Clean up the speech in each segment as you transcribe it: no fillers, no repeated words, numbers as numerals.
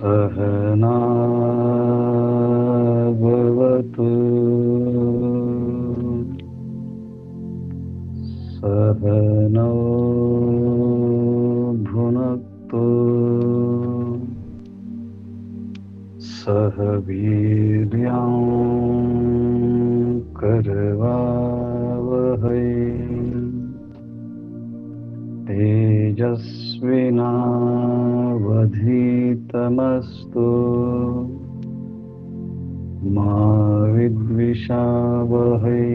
सहना भवतु सहनौ भुनक्तु सह वीर्यं करवावहै तेजस्विनावधीतमस्तु मा विद्विषावहै।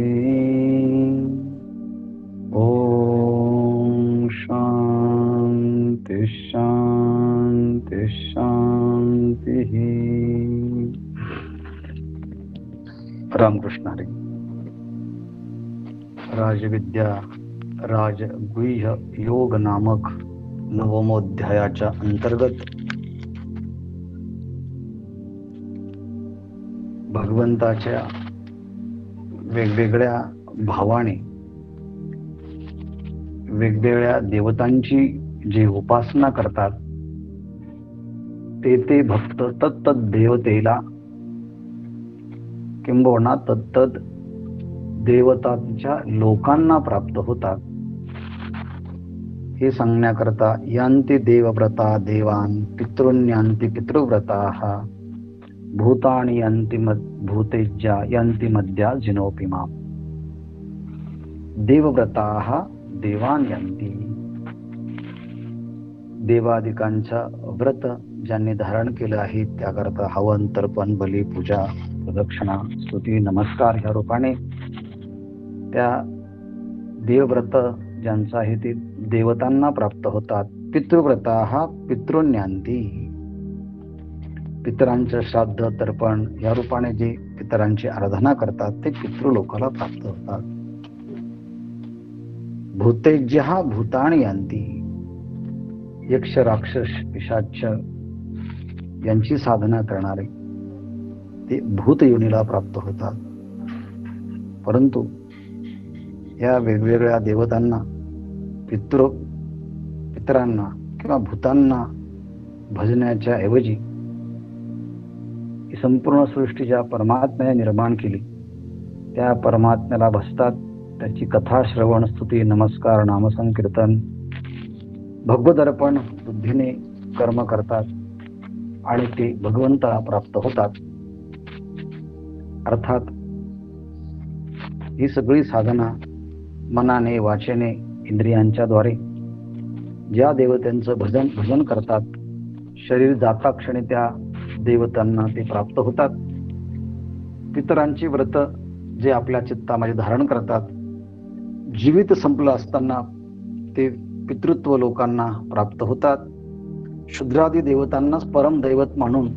ॐ शान्ति शान्ति शान्तिः। रामकृष्ण हरी। राजविद्या राजगुह्य योग नामक नवमोध्यायाच्या अंतर्गत भगवंताच्या वेगवेगळ्या भावाने वेगवेगळ्या देवतांची जे उपासना करतात ते भक्त तत्तद देवतेला किंबहुना तत्तद देवतांच्या लोकांना प्राप्त होतात हे सांगण्याकरता यांती देवव्रता देवान पितॄन्यांती पितृव्रताः भूतानि यांती भूतेज्या यांती मध्या जिनोपिमा। देवव्रताः देवान यांती, देवादिकांचा व्रत ज्यांनी धारण केलं आहे त्याकरता हवन तर्पण बली पूजा प्रदक्षिणा स्तुती नमस्कार ह्या रूपाने त्या देवव्रत ज्यांचं आहे ते देवतांना प्राप्त होतात। पितृव्रताः पितॄन्यांती, पितरांचं श्राद्ध तर्पण या रूपाने जे पितरांची आराधना करतात ते पितृलोकाला प्राप्त होतात। भूतेज्यः भूतानि यांती, यक्ष राक्षस पिशाच यांची साधना करणारे ते भूत योनीला प्राप्त होतात। परंतु या वेगवेगळ्या देवतांना पितरांना किंवा भूतांना भजण्याच्या ऐवजी ही संपूर्ण सृष्टी ज्या परमात्म्याने निर्माण केली त्या परमात्म्याला भजतात। त्याची कथा श्रवण स्तुती नमस्कार नामसंकीर्तन भगवद अर्पण बुद्धीने कर्म करतात आणि ते भगवंताला प्राप्त होतात। अर्थात ही सगळी साधना मनाने वाचेने इंद्रियांच्या द्वारे ज्या देवतांचं भजन करतात शरीर जाता क्षणी त्या देवतांना ते प्राप्त होतात। पितरांची व्रत जे आपल्या चित्तामध्ये धारण करतात जीवित संपलं असताना ते पितृत्व लोकांना प्राप्त होतात। शूद्रादी देवतांनाच परम दैवत मानून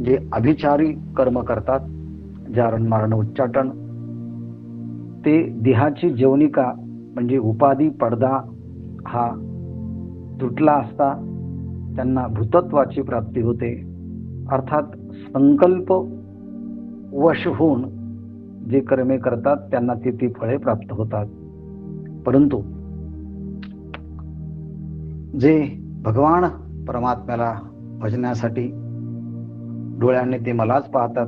जे अभिचारी कर्म करतात जारण मारण उच्चाटन ते देहाची जवनिका म्हणजे उपाधी पडदा हा तुटला असता त्यांना भूतत्वाची प्राप्ती होते। अर्थात संकल्प वश होऊन जे कर्मे करतात त्यांना ती फळे प्राप्त होतात। परंतु जे भगवान परमात्म्याला भजण्यासाठी डोळ्याने ते मलाच पाहतात,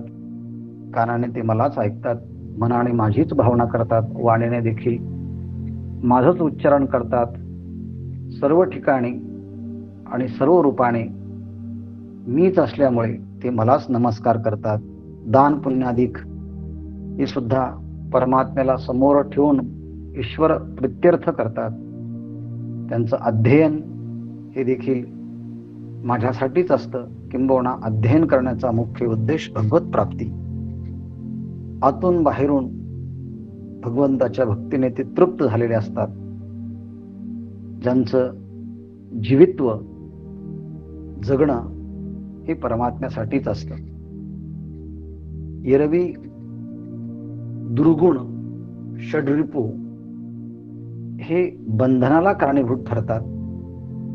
कानाने ते मलाच ऐकतात, मनाने माझीच भावना करतात, वाणीने देखील माझंच उच्चारण करतात, सर्व ठिकाणी आणि सर्व रूपाने मीच असल्यामुळे ते मलाच नमस्कार करतात. दान पुण्याधिक हे सुद्धा परमात्म्याला समोर ठेवून ईश्वर प्रित्यर्थ करतात. त्यांचं अध्ययन हे देखील माझ्यासाठीच असतं. किंबहुना अध्ययन करण्याचा मुख्य उद्देश भगवत प्राप्ती. आतून बाहेरून भगवंताच्या भक्तीने ते तृप्त झालेले असतात. ज्यांचं जीवित्व जगणं हे परमात्म्यासाठीच असतं. एरवी दुर्गुण षड्रिपू हे बंधनाला कारणीभूत ठरतात.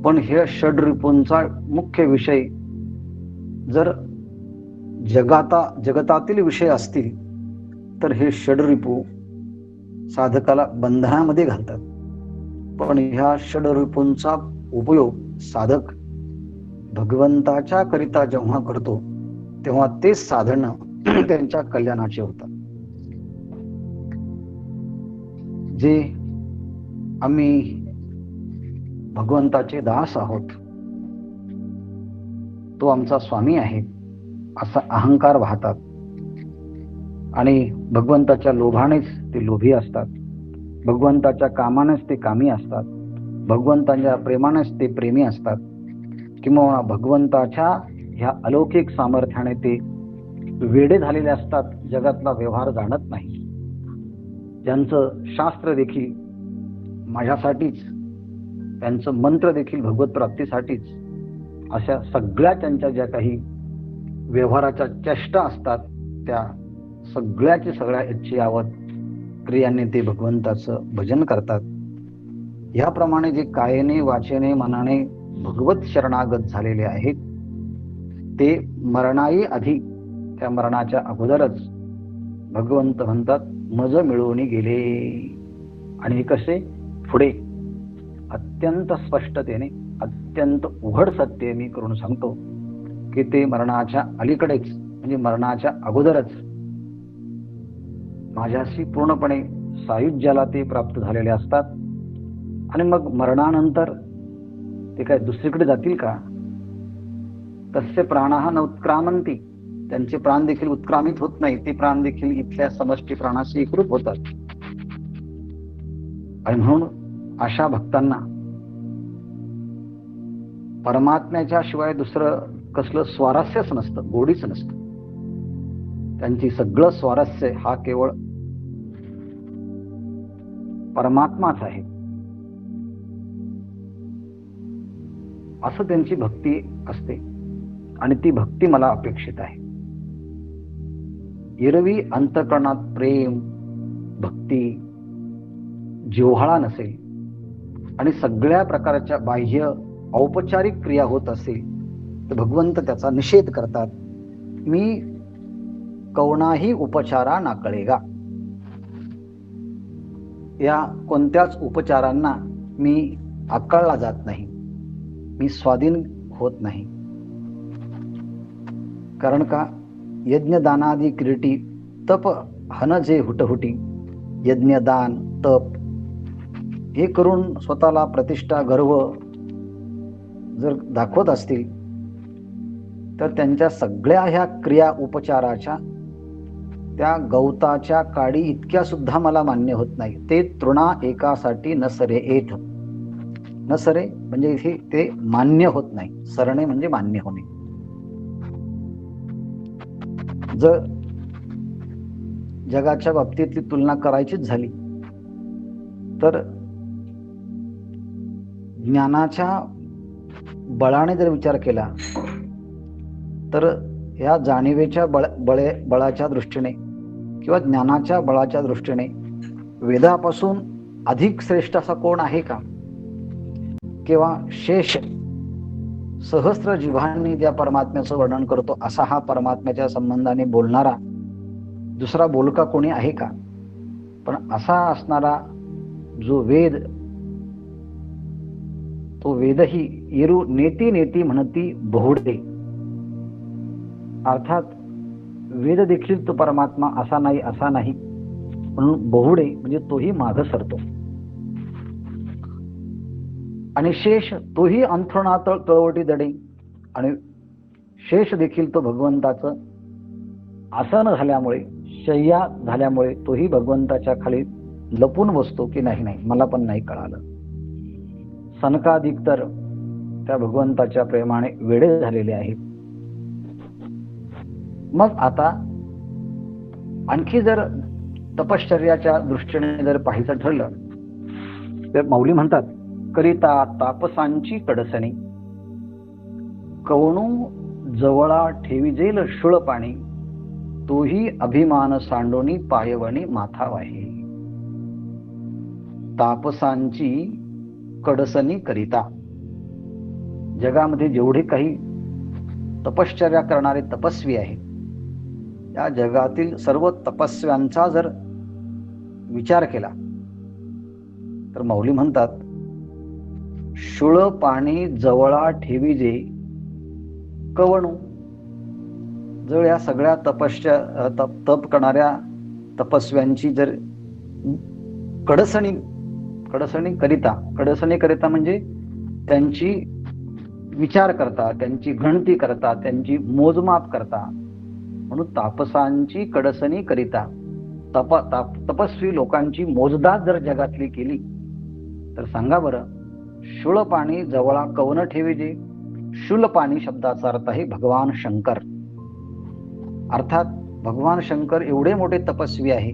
पण हे षड्रिपूंचा मुख्य विषय जर जगतातील विषय असतील तर हे षड्रिपू साधकाला बंधनामध्ये घालतात. पण ह्या षड्रिपूंचा उपयोग साधक भगवंताच्या करिता जेव्हा करतो तेव्हा ते साधन त्यांच्या कल्याणाचे होतात. जे आम्ही भगवंताचे दास आहोत, तो आमचा स्वामी आहे असा अहंकार वाहतात आणि भगवंताच्या लोभानेच ते लोभी असतात. भगवंताच्या कामानेच ते कामी असतात. भगवंताच्या प्रेमानेच ते प्रेमी असतात. किंवा भगवंताच्या ह्या अलौकिक सामर्थ्याने ते वेडे झालेले असतात. जगातला व्यवहार जाणत नाही. ज्यांचं शास्त्र देखील माझ्यासाठीच, त्यांचं मंत्र देखील भगवत प्राप्तीसाठीच, अशा सगळ्या त्यांच्या ज्या काही व्यवहाराच्या चेष्टा असतात त्या सगळ्या इच्छेयावत क्रियांनी ते भगवंताचं भजन करतात. याप्रमाणे जे कायेने वाचेने मनाने भगवत शरणागत झालेले आहेत ते मरणाई आधी, त्या मरणाच्या अगोदरच भगवंत म्हणतात मज मिळवून गेले. आणि हे कसे? पुढे अत्यंत स्पष्टतेने, अत्यंत उघड सत्य मी करून सांगतो की ते मरणाच्या अलीकडेच, म्हणजे मरणाच्या अगोदरच माझ्याशी पूर्णपणे सायुज्याला ते प्राप्त झालेले असतात. आणि मग मरणानंतर ते काय दुसरीकडे जातील का? तस्य प्राणाः न उत्क्रामन्ति, त्यांचे प्राण देखील उत्क्रामित होत नाही. ते प्राण देखील इथल्या समष्टी प्राणाशी एकरूप होतात. आणि म्हणून अशा भक्तांना परमात्म्याच्या शिवाय दुसरं कसलं स्वारस्यच नसतं, गोडीच नसतं. त्यांची सगळं स्वारस्य हा केवळ परमात्माच आहे, असं त्यांची भक्ती असते. आणि ती भक्ती मला अपेक्षित आहे. एरवी अंतःकरणात प्रेम भक्ती जिव्हाळा नसेल आणि सगळ्या प्रकारच्या बाह्य औपचारिक क्रिया होत असेल तर भगवंत त्याचा निषेध करतात. मी कवनाही उपचारा ना कळेगा, या कोणत्याच उपचारांना मी आकळला जात नाही, मी स्वाधीन होत नाही. कारण का? यज्ञदानादी क्रीटी तप हन जे हुटहुटी, यज्ञदान तप हे करून स्वतःला प्रतिष्ठा गर्व जर दाखवत असतील तर त्यांच्या सगळ्या ह्या क्रिया उपचाराच्या त्या गवताच्या काडी इतक्या सुद्धा मला मान्य होत नाही. ते तृणा एकासाठी न सरे एठ, न सरे म्हणजे इथे ते मान्य होत नाही. सरणे म्हणजे मान्य होणे. जर जगाच्या बाबतीतली तुलना करायचीच झाली तर ज्ञानाच्या बळाने जर विचार केला तर या जाणीवेच्या बळाच्या दृष्टीने किंवा ज्ञानाच्या बळाच्या दृष्टीने वेदापासून अधिक श्रेष्ठ असा कोण आहे का? किंवा शेष सहस्त्र जिव्हांनी ज्या परमात्म्याचं वर्णन करतो असा हा परमात्म्याच्या संबंधाने बोलणारा दुसरा बोलका कोणी आहे का? पण असा असणारा जो वेद, तो वेदही येरू नेती नेती म्हणती बहुडे. अर्थात वेद देखील तो परमात्मा असा नाही म्हणून बहुडे म्हणजे तोही माग सरतो. आणि शेष तोही अंथरुणात तळवटी दडे. आणि शेष देखील तो भगवंताचं आसन झाल्यामुळे, शय्या झाल्यामुळे तोही भगवंताच्या खाली लपून बसतो की नाही मला पण नाही कळालं. सनकादिक तर त्या भगवंताच्या प्रेमाने वेडे झालेले आहेत. मग आता आणखी जर तपश्चर्याच्या दृष्टीने जर पाहायचं ठरलं तर माऊली म्हणतात, करिता तापसांची कडसणी कवणू जवळा ठेविजेल शुळ पाणी, तोही अभिमान सांडोनी पायवणी माथावाहे. तापसांची कडसणी करिता, जगामध्ये जेवढे काही तपश्चर्या करणारे तपस्वी आहेत, या जगातील सर्व तपस्व्यांचा जर विचार केला तर माऊली म्हणतात, शुळ पाणी जवळा ठेविजे कवणू. जर या सगळ्या तप करणाऱ्या तपस्व्यांची जर कडसणी करिता म्हणजे त्यांची विचार करता, त्यांची गणती करता, त्यांची मोजमाप करता, म्हणून तापसांची कडसणी करिता, तपस्वी लोकांची मोजदाद जर जगातली केली तर सांगा बरं, शुळ पाणी जवळा कवन ठेविजे. शुल पाणी शब्दाचा अर्थ आहे भगवान शंकर. अर्थात भगवान शंकर एवढे मोठे तपस्वी आहे,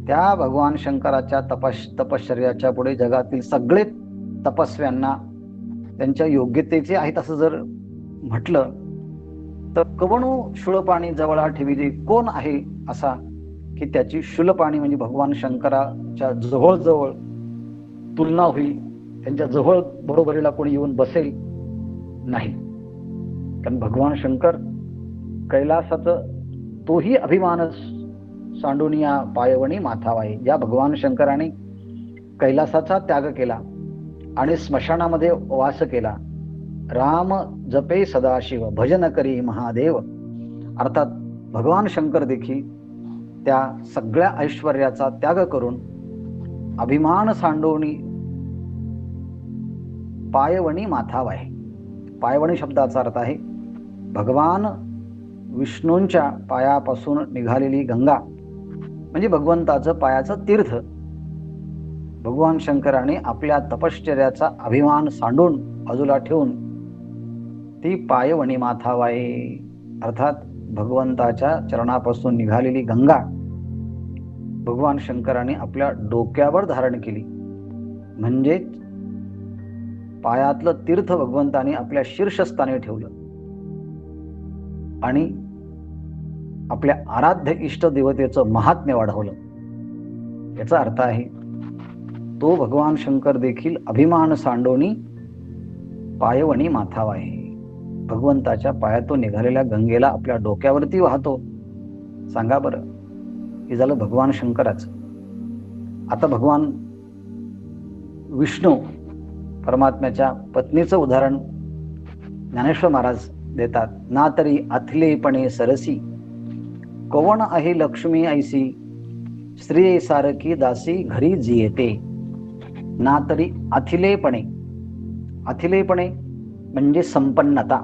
त्या भगवान शंकराच्या तपश्चर्याच्या पुढे जगातील सगळे तपस्व्यांना त्यांच्या योग्यतेचे आहेत असं जर म्हटलं तर कवणू शुळ पाणी जवळा ठेविजे, कोण आहे असा की त्याची शुल पाणी म्हणजे भगवान शंकराच्या जवळ तुलना होईल, त्यांच्या जवळ बरोबरीला कोणी येऊन बसेल नाही. कारण भगवान शंकर कैलासाचं तोही अभिमान सांडूनिया पायवणी माथावाई. ज्या भगवान शंकराने कैलासाचा त्याग केला आणि स्मशानामध्ये वास केला, राम जपे सदाशिव भजन करी महादेव, अर्थात भगवान शंकर देखील त्या सगळ्या ऐश्वर्याचा त्याग करून अभिमान सांडोनी पायवणी माथावाहे. पायवणी शब्दाचा अर्थ आहे भगवान विष्णूंच्या पायापासून निघालेली गंगा, म्हणजे भगवंताचं पायाचं तीर्थ. भगवान शंकराने आपल्या तपश्चर्याचा अभिमान सांडून बाजूला ठेवून ती पायवणी माथावाये, अर्थात भगवंताच्या चरणापासून निघालेली गंगा भगवान शंकराने आपल्या डोक्यावर धारण केली. म्हणजेच पायातलं तीर्थ भगवंताने आपल्या शीर्षस्थानी ठेवलं आणि आपल्या आराध्य इष्ट देवतेचं महात्म्य वाढवलं. याचा अर्थ आहे तो भगवान शंकर देखील अभिमान सांडोनी पायवणी माथावाहे. भगवंताच्या पायातून निघालेल्या गंगेला आपल्या डोक्यावरती वाहतो. सांगा बरं, हे झालं भगवान शंकराचं. आता भगवान विष्णू परमात्म्याच्या पत्नीचं उदाहरण ज्ञानेश्वर महाराज देतात. ना तरी अथलेपणे सरसी कवण आहे लक्ष्मी ऐसी, स्त्री सारखी दासी घरी जियते. ना तरी अथिलेपणे, अथिलेपणे म्हणजे संपन्नता,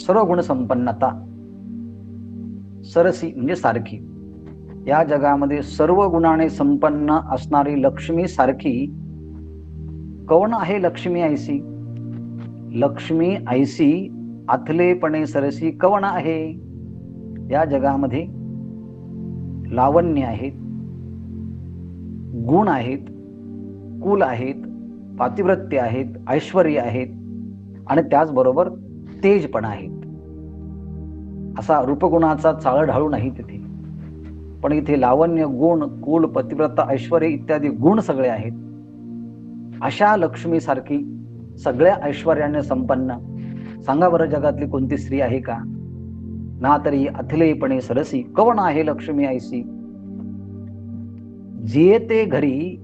सर्व गुण संपन्नता. सरसी म्हणजे सारखी. या जगामध्ये सर्व गुणाने संपन्न असणारी लक्ष्मी सारखी कवण आहे लक्ष्मी ऐसी. लक्ष्मी ऐसी अथलेपणे सरसी कवण आहे. या जगामध्ये लावण्य आहेत, गुण आहेत, कुल आहेत, पातिव्रत्य आहेत, ऐश्वर्य आहेत आणि त्याचबरोबर तेजपणा आहेत. असा रूपगुणाचा चाळ ढाळू नाही तिथे, पण इथे लावण्य, गुण, कुल, पतिव्रता, ऐश्वर्य इत्यादी गुण सगळे आहेत. अशा लक्ष्मी सारखी सगळ्या ऐश्वर्याने संपन्न सांगा बरं जगातली कोणती स्त्री आहे का? ना तरी अथिलेपणे सरसी कवण आहे लक्ष्मी ऐसी, जियते घरी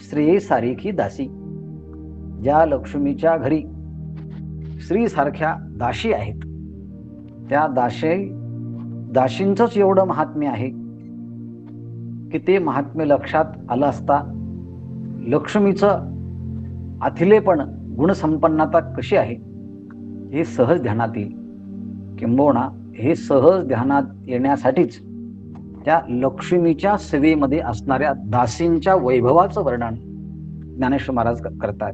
स्त्री सारखी दासी. ज्या लक्ष्मीच्या घरी स्त्री सारख्या दासी आहेत, त्या दासींचंच एवढं महात्म्य आहे की ते महात्म्य लक्षात आलं असता लक्ष्मीचं अथिलेपण, गुणसंपन्नता कशी आहे हे सहज ध्यानात येईल किंबहुना हे सहज ध्यानात येण्यासाठीच त्या लक्ष्मीच्या सेवेमध्ये असणाऱ्या दासींच्या वैभवाचं वर्णन ज्ञानेश्वर महाराज करतात.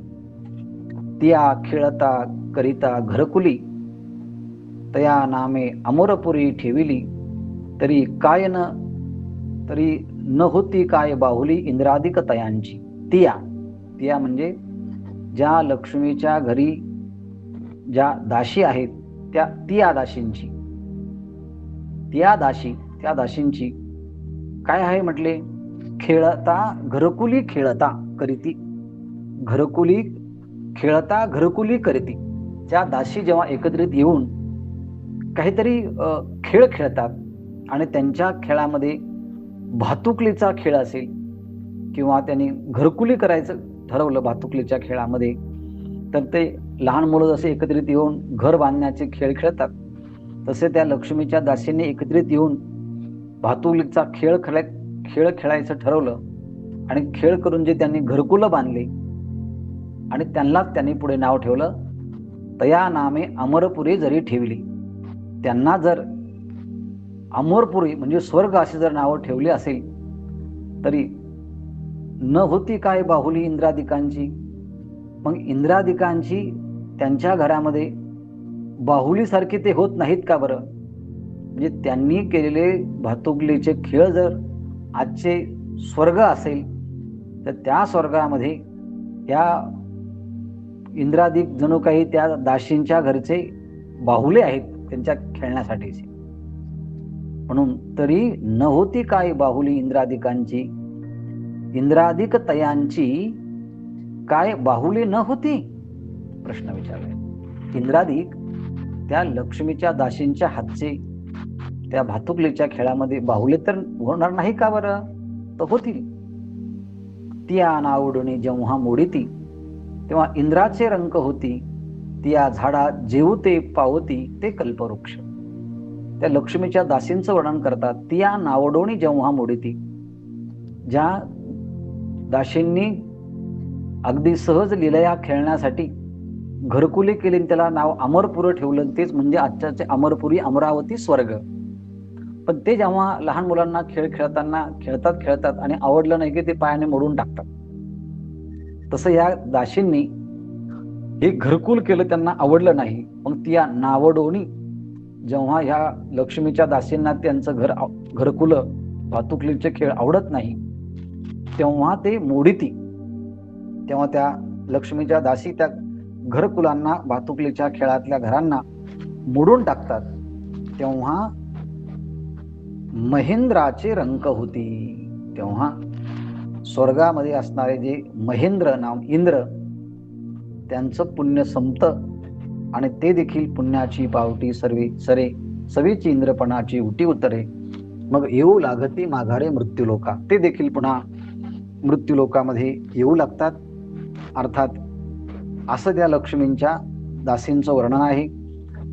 तिया खेळता करिता घरकुली, तया नामे अमरपुरी ठेविली, तरी न होती काय बाहुली इंद्रादिक तयांची. तिया म्हणजे ज्या लक्ष्मीच्या घरी ज्या दासी आहेत त्या दासींची काय आहे म्हटले, खेळता घरकुली खेळता करीती, घरकुली करीती. त्या दासी जेव्हा एकत्रित येऊन काहीतरी खेळ खेळतात आणि त्यांच्या खेळामध्ये भातुकलीचा खेळ असेल किंवा त्यांनी घरकुली करायचं ठरवलं भातुकलीच्या खेळामध्ये, तर ते लहान मुलं जसे एकत्रित येऊन घर बांधण्याचे खेळ खेळतात, तसे त्या लक्ष्मीच्या दासींनी एकत्रित येऊन भातुकलीचा खेळ खेळायचं ठरवलं आणि खेळ करून जे त्यांनी घरकुलं बांधले आणि त्यांनी पुढे नाव ठेवलं तया नामे अमरपुरी जरी ठेवली. त्यांना जर अमरपुरी म्हणजे स्वर्ग असे जर नावं ठेवली असेल तरी न होती काय बाहुली इंद्रादिकांची. मग इंद्रादिकांची त्यांच्या घरामध्ये बाहुलीसारखी ते होत नाहीत का बरं? म्हणजे त्यांनी केलेले भातुकलीचे खेळ जर आजचे स्वर्ग असेल तर त्या स्वर्गामध्ये या इंद्रादिक जणू काही त्या दासींच्या घरचे बाहुले आहेत त्यांच्या खेळण्यासाठीचे. म्हणून तरी न होती काय बाहुली इंद्रादिकांची, इंद्रादिक तयांची काय बाहुली न होती? प्रश्न विचारलाय. इंद्रादिक त्या लक्ष्मीच्या दासींच्या हातचे त्या भातुकलीच्या खेळामध्ये बाहुले तर होणार नाही का बरं? तर होतील. तिया नावडुनी जेव्हा मोडीती, तेव्हा इंद्राचे रंक होती, तिया झाडा जेवते पावती ते कल्पवृक्ष. त्या लक्ष्मीच्या दासींचं वर्णन करतात. तिया नावडोणी जेव्हा मोडीती, ज्या दासींनी अगदी सहज लीलया खेळण्यासाठी घरकुले केली, त्याला नाव अमरपुर ठेवलं, तेच म्हणजे आजच्याचे अमरपुरी, अमरावती, स्वर्ग. पण ते जेव्हा लहान मुलांना खेळ खेळतात आणि आवडलं नाही की ते पायाने मोडून टाकतात, तसं या दासींनी हे घरकुल केलं, त्यांना आवडलं नाही. मग ती या नावडोनी जेव्हा ह्या लक्ष्मीच्या दासींना त्यांचं घरकुलं भातुकलीचे खेळ आवडत नाही, तेव्हा ते मोडीती. तेव्हा त्या लक्ष्मीच्या दासी त्या घरकुलांना, भातुकलीच्या खेळातल्या घरांना मोडून टाकतात. तेव्हा महेंद्राचे रंक होती. तेव्हा स्वर्गामध्ये असणारे जे महेंद्र नाम इंद्र, त्यांचं पुण्य संपतं आणि ते देखील पुण्याची पावटी सवेची इंद्रपणाची उटी उतरे. मग येऊ लागती माघारे मृत्यूलोका. ते देखील पुन्हा मृत्यूलोकामध्ये येऊ लागतात. अर्थात असं त्या लक्ष्मींच्या दासींचं वर्णन आहे.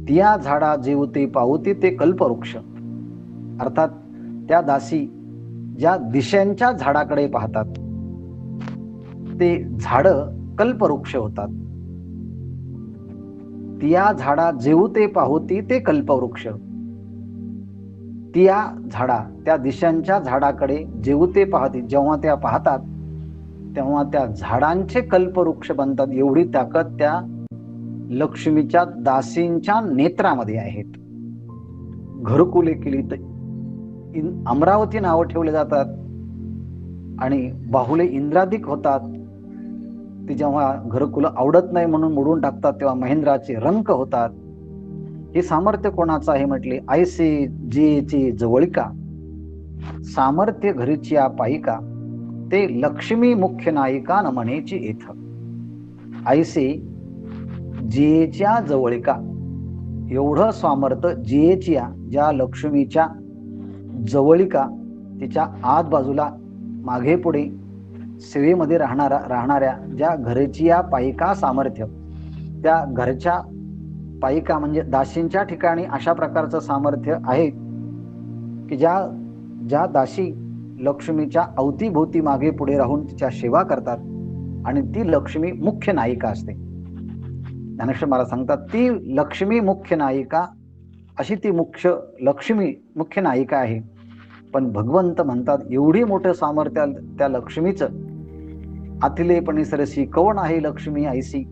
तिया झाडा जेवते पावती ते कल्पवृक्ष. अर्थात त्या दासी ज्या दिशांच्या झाडाकडे पाहतात ते झाड कल्पवृक्ष होतात. तिया झाडा जेवते पाहती ते कल्पवृक्ष. तिया झाडा त्या दिशांच्या झाडाकडे जेवते पाहती, जेव्हा त्या पाहतात तेव्हा त्या झाडांचे कल्पवृक्ष बनतात. एवढी ताकद त्या लक्ष्मीच्या दासींच्या नेत्रामध्ये आहेत. घरकुले केली तर अमरावती नावं ठेवले जातात आणि बाहुले इंद्रादिक होतात. ते जेव्हा घरकुलं आवडत नाही म्हणून मोडून टाकतात तेव्हा महेंद्राचे रंक होतात. हे सामर्थ्य कोणाचं आहे म्हटले, ऐसे जेची जवळिका सामर्थ्य घरीची पायिका ते लक्ष्मी मुख्य नायिका न म्हणेची येथ. ऐसे जेच्या जवळिका, एवढं सामर्थ्य जेच्या ज्या लक्ष्मीच्या जवळिका, तिच्या आत बाजूला मागे पुढे सेवेमध्ये राहणाऱ्या ज्या घरची पायिका सामर्थ्य, त्या घरच्या पायिका म्हणजे दासींच्या ठिकाणी अशा प्रकारचं सामर्थ्य आहे की ज्या दासी लक्ष्मीच्या अवतीभोवती मागे पुढे राहून तिच्या सेवा करतात आणि ती लक्ष्मी मुख्य नायिका असते. ज्ञानेश्वर महाराज सांगतात ती लक्ष्मी मुख्य नायिका अशी ती मुख्य नायिका आहे. पण भगवंत म्हणतात एवढी मोठं सामर्थ्य त्या लक्ष्मीचं, अतिलेपणी सरसी कवण आहे लक्ष्मी ऐसी,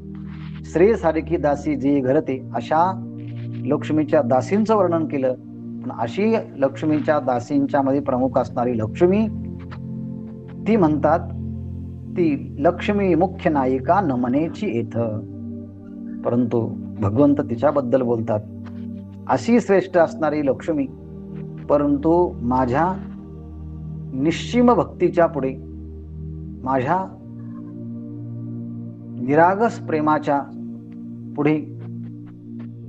श्रेय सारखी दासी जे घरते. अशा लक्ष्मीच्या दासींचं वर्णन केलं. पण अशी लक्ष्मीच्या दासींच्या मध्ये प्रमुख असणारी लक्ष्मी, ती म्हणतात ती लक्ष्मी मुख्य नायिका नमनेची येथ. परंतु भगवंत तिच्याबद्दल बोलतात, अशी श्रेष्ठ असणारी लक्ष्मी, परंतु माझ्या निश्चिम भक्तीच्या पुढे, माझ्या निरागस प्रेमाच्या पुढे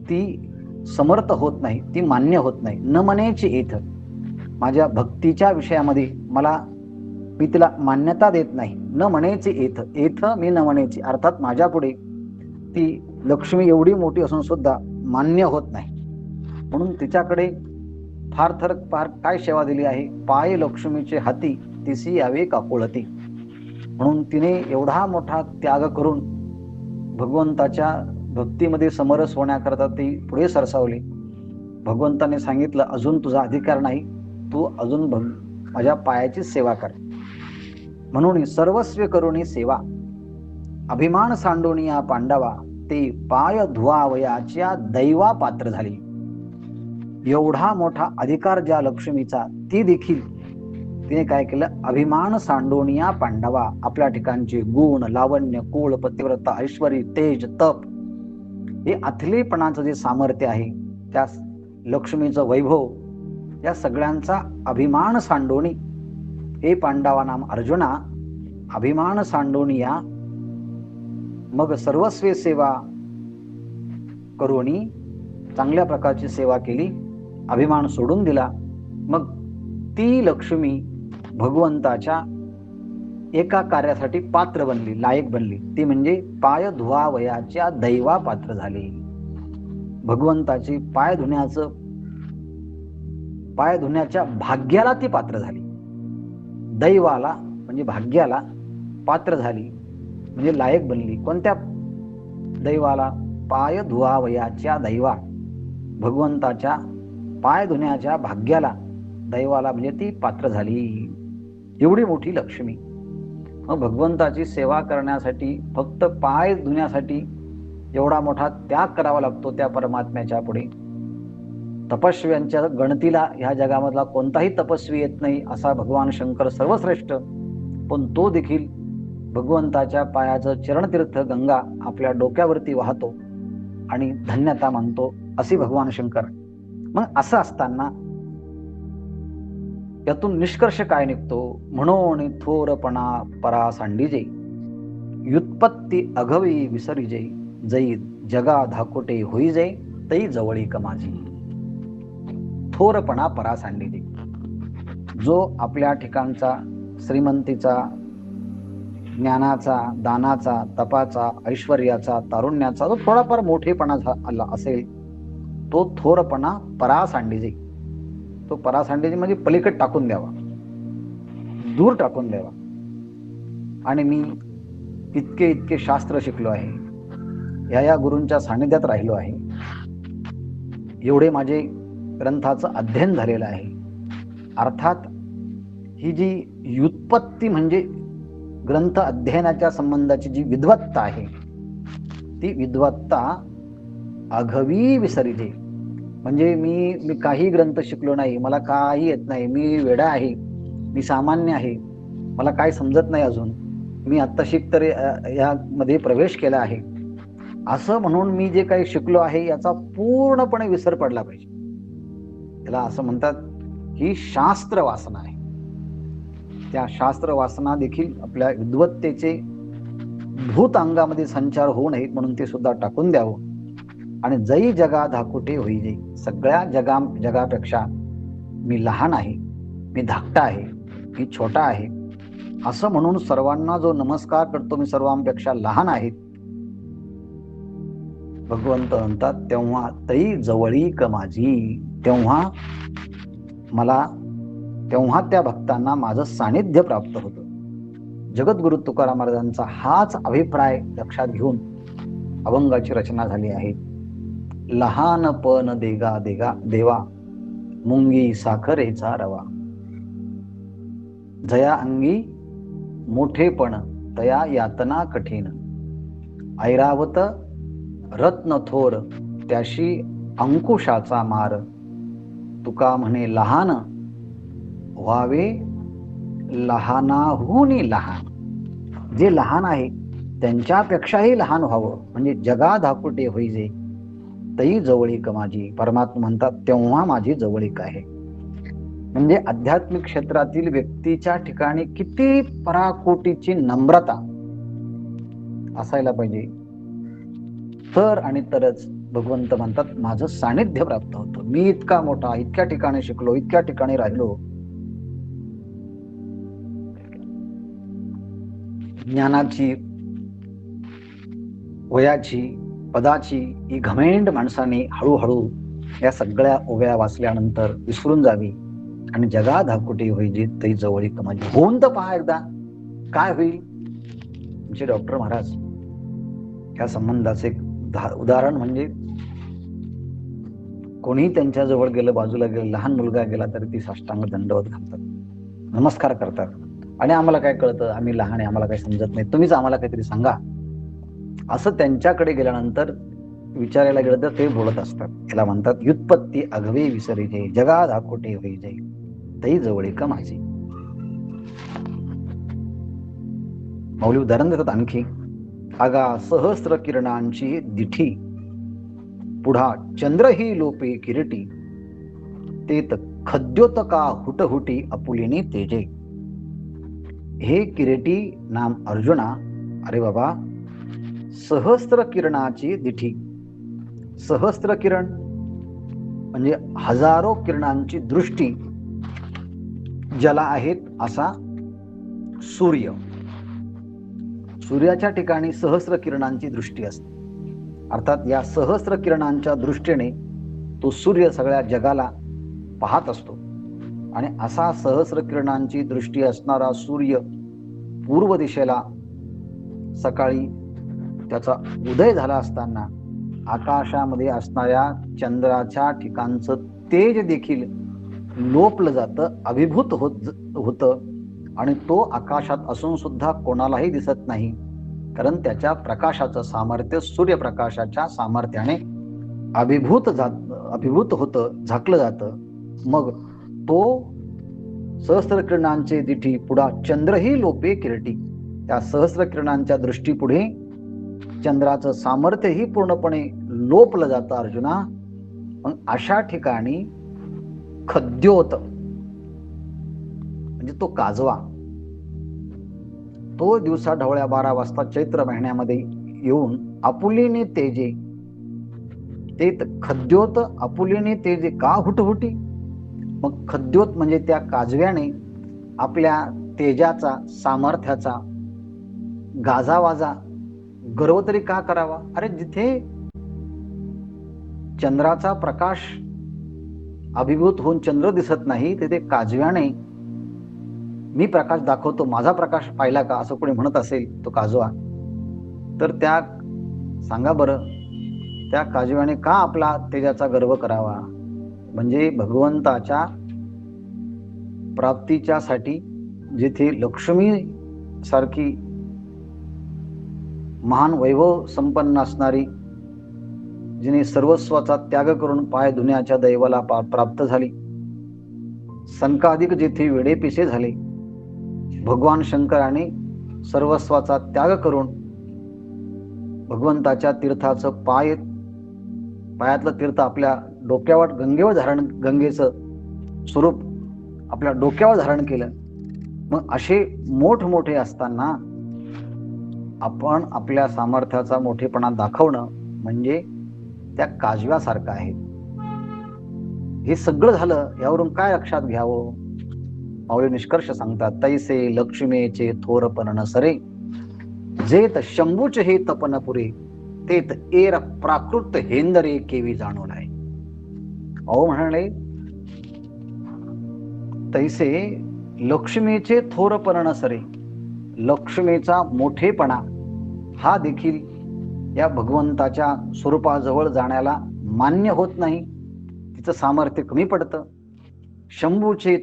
ती समर्थ होत नाही, ती मान्य होत नाही. न मनेची येथ, माझ्या भक्तीच्या विषयामध्ये मी तिला मान्यता देत नाही. न म्हणेची येथ मी न म्हणेची, अर्थात माझ्या पुढे ती लक्ष्मी एवढी मोठी असून सुद्धा मान्य होत नाही. म्हणून तिच्याकडे फार काय सेवा दिली आहे. पाय लक्ष्मीचे हाती तिसी यावे काकुळती. म्हणून तिने एवढा मोठा त्याग करून भगवंताच्या भक्तीमध्ये समरस होण्याकरता ती पुढे सरसावली. भगवंताने सांगितलं, अजून तुझा अधिकार नाही, तू अजून माझ्या पायाची सेवा कर. म्हणून सर्वस्व करुणी सेवा, अभिमान सांडोनी या पांडवा, ते पाय धुवावयाच्या दैवा पात्र झाली. एवढा मोठा अधिकार ज्या लक्ष्मीचा, ती देखील तिने काय केलं, अभिमान सांडोनिया पांडवा, आपल्या ठिकाणचे गुण, लावण्य, कुळ, पतिव्रता, ऐश्वर, तेज, तप, हे अथलेपणाचं जे सामर्थ्य आहे, त्या लक्ष्मीचं वैभव, या सगळ्यांचा अभिमान सांडोनी, हे पांडवा नाम अर्जुना, अभिमान सांडोनिया, मग सर्वस्वी सेवा करोनी, चांगल्या प्रकारची सेवा केली, अभिमान सोडून दिला. मग ती लक्ष्मी भगवंताच्या एका कार्यासाठी पात्र बनली, लायक बनली. ती म्हणजे पाय धुवावयाच्या दैवा पात्र झाली. भगवंताची पाय धुण्याच्या भाग्याला ती पात्र झाली. दैवाला म्हणजे भाग्याला पात्र झाली, म्हणजे लायक बनली. कोणत्या दैवाला? पाय धुवावयाच्या दैवा, भगवंताच्या पाय धुण्याच्या भाग्याला, दैवाला म्हणजे ती पात्र झाली. एवढी मोठी लक्ष्मी. मग भगवंताची सेवा करण्यासाठी, फक्त पाय धुण्यासाठी एवढा मोठा त्याग करावा लागतो त्या परमात्म्याच्या पुढे. तपस्व्यांच्या गणतीला ह्या जगामधला कोणताही तपस्वी येत नाही, असा भगवान शंकर सर्वश्रेष्ठ. पण तो देखील भगवंताच्या पायाचं चरणतीर्थ गंगा आपल्या डोक्यावरती वाहतो आणि धन्यता मानतो, असे भगवान शंकर. मग असं असताना यातून निष्कर्ष काय निघतो? म्हणून थोरपणा परा सांडिजे, व्युत्पत्ती अघवी विसरिजे, जै जगा धाकोटे होईजे, तै जवळी कमाजी. थोरपणा परा सांडिजे, जो आपल्या ठिकाणचा श्रीमंतीचा, ज्ञानाचा, दानाचा, तपाचा, ऐश्वर्याचा, तारुण्याचा जो थोडाफार मोठेपणा आला असेल, तो थोरपणा परा सांडिजे. तो परा सांडिजे म्हणजे पलीकडे टाकून द्यावा, दूर टाकून द्यावा. आणि मी इतके शास्त्र शिकलो आहे, या गुरूंच्या सानिध्यात राहिलो आहे, एवढे माझे ग्रंथाचं अध्ययन झालेलं आहे. अर्थात ही जी व्युत्पत्ती म्हणजे ग्रंथ अध्ययनाच्या संबंधाची जी विद्वत्ता आहे, ती विद्वत्ता अघवी विसरिजे. म्हणजे मी काही ग्रंथ शिकलो नाही, मला काही येत नाही, मी वेडा आहे, मी सामान्य आहे, मला काय समजत नाही अजून, मी आत्ता तर यामध्ये प्रवेश केला आहे, असं म्हणून मी जे काही शिकलो आहे याचा पूर्णपणे विसर पडला पाहिजे. याला असं म्हणतात ही शास्त्र वासना आहे. त्या शास्त्र वासना देखील आपल्या विद्वत्तेचे भूत अंगामध्ये संचार होऊ नयेत म्हणून ते सुद्धा टाकून द्यावं. आणि जै जगा धाकुटे होईजे, सगळ्या जगापेक्षा मी लहान आहे, मी धाकटा आहे, मी छोटा आहे, असं म्हणून सर्वांना जो नमस्कार करतो, मी सर्वांपेक्षा लहान आहे, भगवंत म्हणतात तेव्हा तै जवळी कमाजी, तेव्हा त्या भक्तांना माझं सानिध्य प्राप्त होतं. जगद्गुरु तुकाराम महाराजांचा हाच अभिप्राय लक्षात घेऊन अभंगाची रचना झाली आहे. लहानपण देगा देगा देवा, मुंगी साखरेचा रवा. जया अंगी मोठेपण, तया यातना कठीण. ऐरावत रत्न थोर, त्याशी अंकुशाचा मार. तुका म्हणे लहान, व्हावे लहानाहुनी लहान. जे लहान आहे त्यांच्यापेक्षाही लहान व्हावं, म्हणजे जगा धाकुटे होईजे तई जवळीक माझी. परमात्मा म्हणतात तेव्हा माझी जवळीक आहे. म्हणजे आध्यात्मिक क्षेत्रातील व्यक्तीच्या ठिकाणी किती पराकोटीची नम्रता असायला पाहिजे, तर आणि तरच भगवंत म्हणतात माझं सानिध्य प्राप्त होतं. मी इतका मोठा, इतक्या ठिकाणी शिकलो, इतक्या ठिकाणी राहिलो, ज्ञानाची, वयाची, पदाची ही घमेंड माणसाने हळूहळू या सगळ्या ओव्या वाचल्यानंतर विसरून जावी आणि जगा धाकुटी होईजी तई जवळीक माझी. होऊन तर पहा एकदा काय होईल. आमचे डॉक्टर महाराज या संबंधाचे उदाहरण म्हणजे कोणी त्यांच्या जवळ गेलं, बाजूला गेलं, लहान मुलगा गेला तरी ती साष्टांग दंडवत घालतात, नमस्कार करतात. आणि आम्हाला काय कळतं, आम्ही लहान आहे, आम्हाला काही समजत नाही, तुम्हीच आम्हाला काहीतरी सांगा, असं त्यांच्याकडे गेल्यानंतर विचारायला गेलं तर ते बोलत असतात. याला म्हणतात व्युत्पत्ती अघवे विसरिजे, जगा धाकोटे होईजे तई जवळीक माझी. मौली उदाहरण देतात आणखी. आगा सहस्त्र किरणांची दिठी, पुढा चंद्र ही लोपे किरीटी. तेत खद्योतका हुटहुटी आपुलेने तेजे. हे किरीटी नाम अर्जुना, अरे बाबा, सहस्त्र किरणाची दिठी. सहस्त्र किरण म्हणजे हजारो किरणांची दृष्टी ज्याला आहेत असा सूर्य. सूर्याच्या ठिकाणी सहस्त्र किरणांची दृष्टी असते. अर्थात या सहस्त्र किरणांच्या दृष्टीने तो सूर्य सगळ्या जगाला पाहत असतो. आणि असा सहस्त्र किरणांची दृष्टी असणारा सूर्य पूर्व दिशेला सकाळी त्याचा उदय झाला असताना आकाशामध्ये असणाऱ्या चंद्राच्या ठिकाणचं तेज देखील लोपलं जातं, अभिभूत होतं. आणि तो आकाशात असून सुद्धा कोणालाही दिसत नाही, कारण त्याच्या प्रकाशाचं सामर्थ्य सूर्यप्रकाशाच्या सामर्थ्याने अभिभूत होतं, झाकलं जातं. मग तो सहस्त्र किरणांचे दिठी पुढा चंद्रही लोपे किरटी. त्या सहस्त्र किरणांच्या दृष्टी पुढे चंद्राचं सामर्थ्यही पूर्णपणे लोपलं जातं अर्जुना. मग अशा ठिकाणी खद्योत म्हणजे तो काजवा, तो दिवसा ढवळ्या 12 वाजता चैत्र महिन्यामध्ये येऊन आपुलीने तेजे. ते खद्योत आपुलीने तेजे का हुटहुटी. मग खद्योत म्हणजे त्या काजव्याने आपल्या तेजाचा, सामर्थ्याचा गाजावाजा, गर्व तरी का करावा. अरे जिथे चंद्राचा प्रकाश अभिभूत होऊन चंद्र दिसत नाही, तिथे काजव्याने मी प्रकाश दाखवतो, माझा प्रकाश पाहिला का, असं कोणी म्हणत असेल तो काजवा, तर त्या सांगा बरं, त्या काजव्याने का आपला तेजाचा गर्व करावा. म्हणजे भगवंताच्या प्राप्तीच्या साठी जिथे लक्ष्मी सारखी महान वैभव संपन्न असणारी, जिने सर्वस्वाचा त्याग करून पाय धुण्याच्या दैवाला प्राप्त झाली, संकाधिक जेथे वेडेपिसे झाले, भगवान शंकराने सर्वस्वाचा त्याग करून भगवंताच्या तीर्थाचं पायातलं तीर्थ आपल्या डोक्यावर गंगेचं स्वरूप आपल्या डोक्यावर धारण केलं. मग असे मोठमोठे असताना आपण आपल्या सामर्थ्याचा मोठेपणा दाखवणं म्हणजे त्या काजव्यासारखं आहे. हे सगळं झालं, यावरून काय लक्षात घ्यावं. माऊली निष्कर्ष सांगतात, तैसे लक्ष्मीचे थोरपण न सरे, जेत शंभूचे हे तपन पुरे, तेत एर प्राकृत हेंदरे केवी जाणवलाय. अहो म्हणाले, तैसे लक्ष्मीचे थोरपण न सरे, लक्ष्मीचा मोठेपणा हा देखील या भगवंताच्या स्वरूपाजवळ जाण्याला मान्य होत नाही, तिचं सामर्थ्य कमी पडतं. शंभूचेही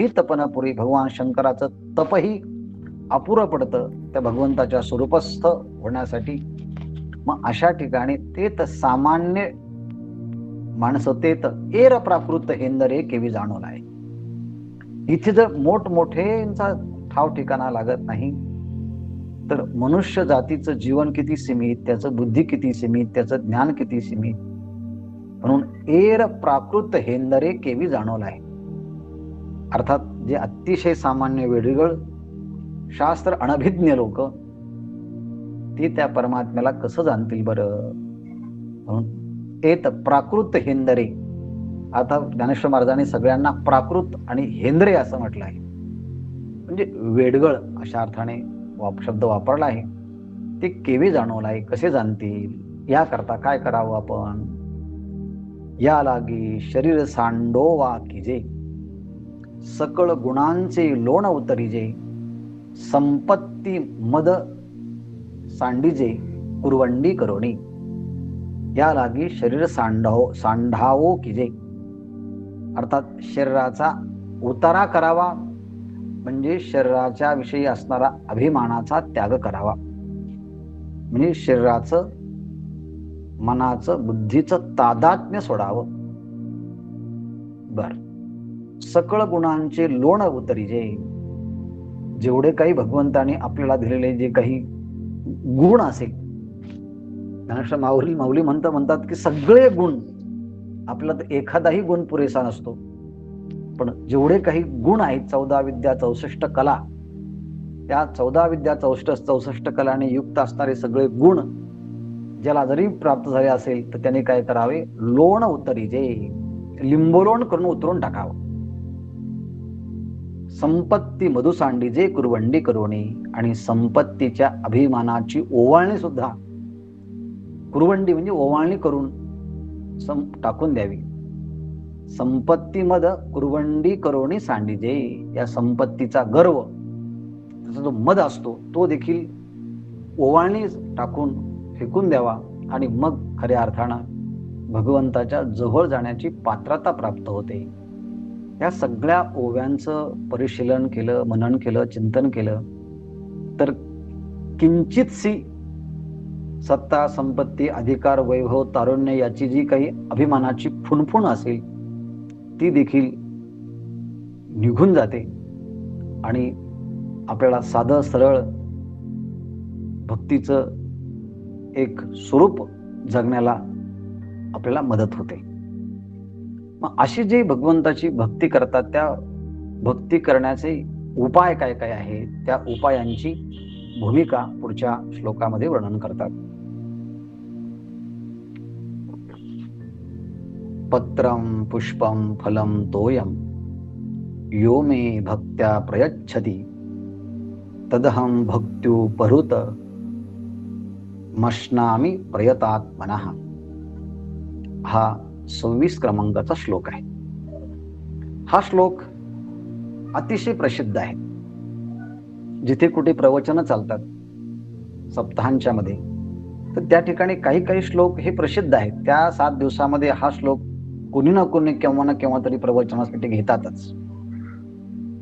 तप न पुरे, भगवान शंकराचं तपही अपुरं पडतं त्या भगवंताच्या स्वरूपस्थ होण्यासाठी. मग अशा ठिकाणी तेत सामान्य माणसं तेत एर प्राकृत हेंदरे केवी जाणवलाय. इथे जर मोठमोठेंचा ठाव ठिकाणा लागत नाही, तर मनुष्य जातीचं जीवन किती सीमित, त्याचं बुद्धी किती सीमित, त्याचं ज्ञान किती सीमित. म्हणून एर प्राकृत हेंदरे केवी जाणवलाय. अर्थात जे अतिशय सामान्य वेडीगळ शास्त्र अनभिज्ञ लोक, ते त्या परमात्म्याला कसं जाणतील बरं. म्हणून एत प्राकृत हेंदरे, आता ज्ञानेश्वर महाराजांनी सगळ्यांना प्राकृत आणि हेंद्रे असं म्हटलं आहे, म्हणजे वेडगळ अशा अर्थाने शब्द वापरला आहे. ते केवी जाणवलाय, कसे जाणतील, याकरता काय करावं आपण. या लागी शरीर सांडोवा किजे, सकळ गुणांचे लोण उतरिजे, संपत्ती मद सांडिजे कुरवंडी करोणी. या लागी शरीर सांडावो किजे, अर्थात शरीराचा उतारा करावा, म्हणजे शरीराच्या विषयी असणारा अभिमानाचा त्याग करावा. म्हणजे शरीराचं, मनाचं, बुद्धीचं तादात्म्य सोडावं. बर, सकळ गुणांचे लोण उतरिजे, जेवढे काही भगवंताने आपल्याला दिलेले जे काही गुण असेल, ज्ञानेश्वर माऊली म्हणतात की सगळे गुण, आपल्याला तर एखादाही गुण पुरेसा नसतो, पण जेवढे काही गुण आहेत, 14 विद्या 64 कला, त्या 14 विद्या 64 कलाने युक्त असणारे सगळे गुण ज्याला जरी प्राप्त झाले असेल, तर त्याने काय करावे, लोण उतरिजे, लिंबोलोण करून उतरून टाकावं. संपत्ती मधुसांडीजे कुरवंडी करोणी, आणि संपत्तीच्या अभिमानाची ओवाळणी सुद्धा, कुरवंडी म्हणजे ओवाळणी करून टाकून द्यावी. संपत्तीमध कुरवंडी करोणी सांडीजे, या संपत्तीचा गर्व, त्याचा जो मद असतो, तो देखील ओवाळणी टाकून फेकून द्यावा, आणि मग खऱ्या अर्थानं भगवंताच्या जवळ जाण्याची पात्रता प्राप्त होते. या सगळ्या ओव्यांचं परिशीलन केलं, मनन केलं, चिंतन केलं, तर किंचितसी सत्ता, संपत्ती, अधिकार, वैभव, तारुण्य याची जी काही अभिमानाची फुणफुण असेल, ती देखील निघून जाते, आणि आपल्याला साधं सरळ भक्तीचं एक स्वरूप जगण्याला आपल्याला मदत होते. मग अशी जी भगवंताची भक्ती करतात, त्या भक्ती करण्याचे उपाय काय काय आहेत, त्या उपायांची भूमिका पुढच्या श्लोकामध्ये वर्णन करतात. पत्रं पुष्पं फलं तोयं यो मे भक्त्या प्रयच्छति, तदहं भक्त्युपहृत मश्नामि प्रयतात्मनः. हा 26 क्रमांकाचा श्लोक आहे. हा श्लोक अतिशय प्रसिद्ध आहे. जिथे कुठे प्रवचन चालतात सप्ताहांच्या मध्ये, तर त्या ठिकाणी काही काही श्लोक हे प्रसिद्ध आहेत. त्या 7 दिवसामध्ये हा श्लोक कोणी ना कोणी केव्हा ना केव्हा तरी प्रवचनासाठी घेतातच.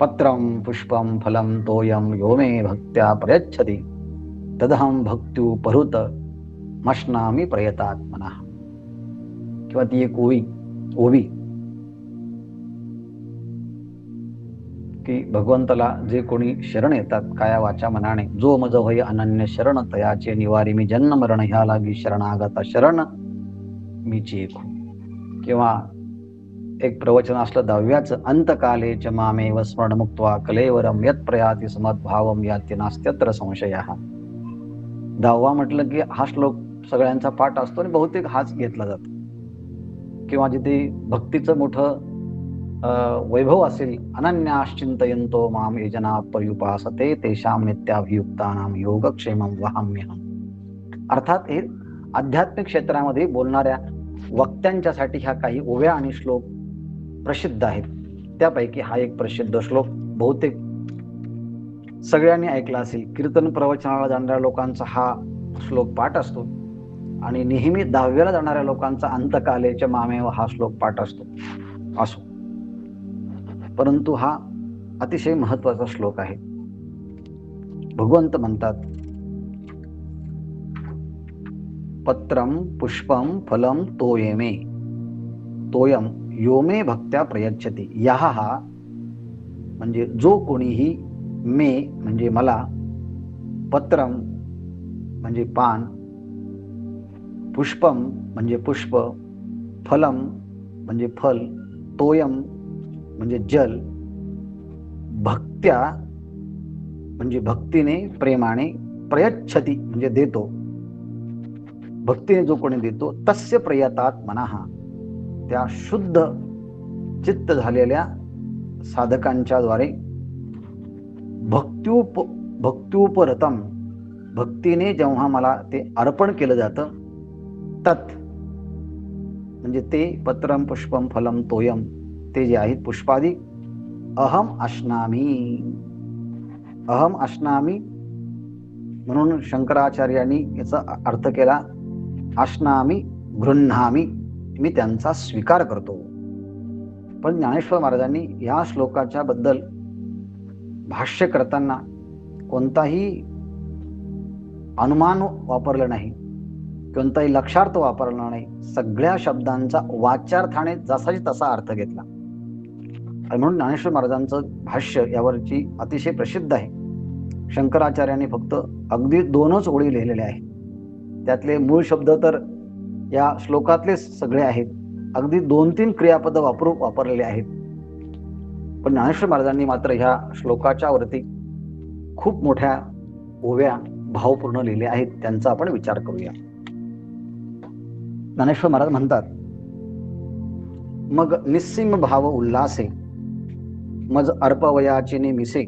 पत्रं पुष्पं फलं तोयं यो मे भक्त्या प्रयच्छति, तदहं भक्त्युपहृत मश्नामि प्रयतात्मनः. किंवा ती एक ओवी की भगवंताला जे कोणी शरण येतात काया वाचा मनाने, जो मज होय अनन्य शरण, तयाचे निवारी मी जन्म मरण, ह्या लागी शरणागता शरण मी चेखू. किंवा एक प्रवचन असलं 10व्याचं, अंतकाले च मामेव स्मरण मुक्त्वा कलेवरम यत् प्रयाति समद्भावम याति नास्त्यत्र संशयः. 10वा म्हटलं की हा श्लोक सगळ्यांचा पाठ असतो आणि बहुतेक हाच घेतला जातो. किंवा जिथे भक्तीचं मोठं वैभव असेल, अनन्याश्चिंतयन्तो माम ये जना पर्युपासते तेषां नित्याभियुक्तानां योगक्षेमं वहाम्यहम्. अर्थात हे आध्यात्मिक क्षेत्रामध्ये बोलणाऱ्या वक्त्यांच्यासाठी ह्या काही ओव्या आणि श्लोक प्रसिद्ध आहेत. त्यापैकी हा एक प्रसिद्ध श्लोक बहुतेक सगळ्यांनी ऐकला असेल. कीर्तन प्रवचनाला जाणाऱ्या लोकांचा हा श्लोक पाठ असतो, आणि नेहमी 10वीला जाणाऱ्या लोकांचा अंतकालेच्या मामेव हा श्लोक पाठ असतो असो, परंतु हा अतिशय महत्वाचा श्लोक आहे. भगवंत म्हणतात, पत्रम पुष्पम फलम तोयमे तोयम योमे भक्त्या प्रयच्छति. यहा हा म्हणजे जो कोणीही, मे म्हणजे मला, पत्रम म्हणजे पान, पुष्पम म्हणजे पुष्प, फलम म्हणजे फल, तोयम म्हणजे जल, भक्त्या म्हणजे भक्तीने, प्रेमाने, प्रयच्छति म्हणजे देतो, भक्तीने जो कोणी देतो, तस्य प्रयतात मनः, त्या शुद्ध चित्त झालेल्या साधकांच्या द्वारे, भक्त्युपरतम भक्तीने जेव्हा मला ते अर्पण केलं जातं, तत् म्हणजे ते, पत्रम पुष्पम फलम तोयम ते जे आहेत पुष्पादी, अहम अश्नामी, अहम अश्नामी म्हणून शंकराचार्यांनी याचा अर्थ केला, अश्नामी गृह्णामी, मी त्यांचा स्वीकार करतो. पण ज्ञानेश्वर महाराजांनी या श्लोकाच्या बद्दल भाष्य करताना कोणताही अनुमान वापरला नाही, कोणताही लक्षार्थ वापरला नाही, सगळ्या शब्दांचा वाच्यार्थाने जसाची तसा अर्थ घेतला. आणि म्हणून ज्ञानेश्वर महाराजांचं भाष्य यावरची अतिशय प्रसिद्ध आहे. शंकराचार्यांनी फक्त अगदी 2च ओळी लिहिलेल्या आहेत. त्यातले मूळ शब्द तर या श्लोकातले सगळे आहेत, अगदी 2-3 क्रियापद वापरलेले आहेत. पण ज्ञानेश्वर महाराजांनी मात्र ह्या श्लोकाच्या वरती खूप मोठ्या ओव्या भावपूर्ण लिहिल्या आहेत. त्यांचा आपण विचार करूया. ज्ञानेश्वर महाराज म्हणतात, मग निस्सीम भाव उल्लासे, मज अर्पवयाचे मिसे,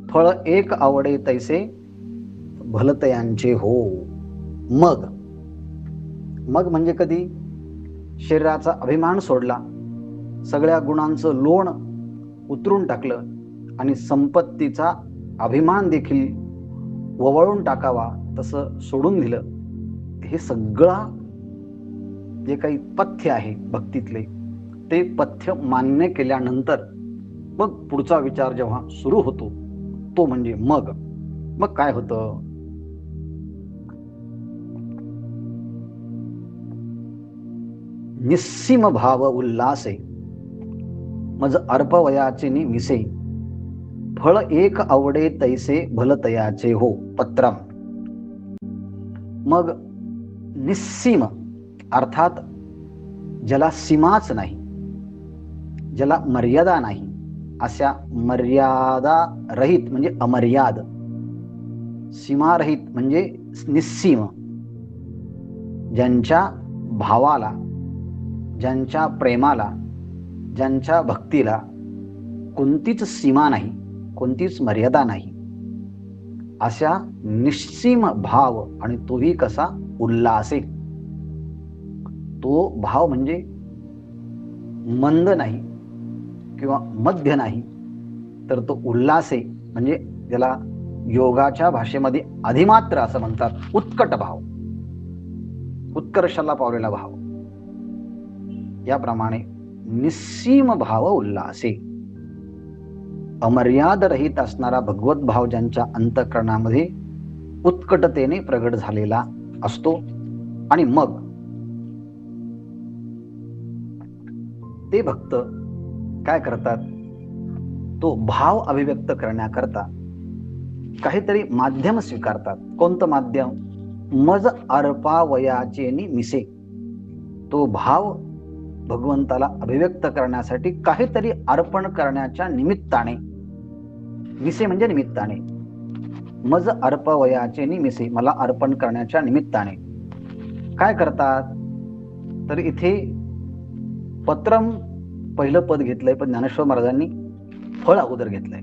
फळ एक आवडे तैसे भलतयांचे हो. मग मग म्हणजे कधी शरीराचा अभिमान सोडला, सगळ्या गुणांचं लोण उतरून टाकलं आणि संपत्तीचा अभिमान देखील ववळून टाकावा तसं सोडून दिलं. हे सगळं जे काही पथ्य आहे भक्तीतले, ते पथ्य मान्य केल्यानंतर मग पुढचा विचार जेव्हा सुरू होतो तो म्हणजे मग काय होतं. निस्सीम भाव उल्लासे, मज अर्पवयाचे मिसे, फळ एक आवडे तैसे भलतयाचे हो. पत्रम, मग निस्सीम अर्थात ज्याला सीमाच नाही, ज्याला मर्यादा नाही, अशा मर्यादा रहित म्हणजे अमर्याद, सीमारहित म्हणजे निस्सीम, ज्यांच्या भावाला, ज्यांच्या प्रेमाला, ज्यांच्या भक्तीला कोणतीच सीमा नाही, कोणतीच मर्यादा नाही, अशा निस्सीम भाव, आणि तोही कसा उल्लासे. तो भाव म्हणजे मंद नाही किंवा मध्य नाही, तर तो उल्लासे म्हणजे ज्याला योगाच्या भाषेमध्ये अधिमात्र असं म्हणतात, उत्कट भाव, उत्कर्षाला पावलेला भाव. याप्रमाणे निस्सीम भाव उल्लासे, अमर्याद रहित असणारा भगवत भाव ज्यांच्या अंतःकरणामध्ये उत्कटतेने प्रगट झालेला असतो. आणि मग ते भक्त काय करतात, तो भाव अभिव्यक्त करण्याकरता काहीतरी माध्यम स्वीकारतात. कोणतं माध्यम? मज अर्पावयाचे मिसे. तो भाव भगवंताला अभिव्यक्त करण्यासाठी काहीतरी अर्पण करण्याच्या निमित्ताने, मिसे म्हणजे निमित्ताने, मज अर्पवयाचे मिसे, मला अर्पण करण्याच्या निमित्ताने काय करतात. तर इथे पत्रम पहिलं पद घेतलंय, पण ज्ञानेश्वर महाराजांनी फळ अगोदर घेतलंय.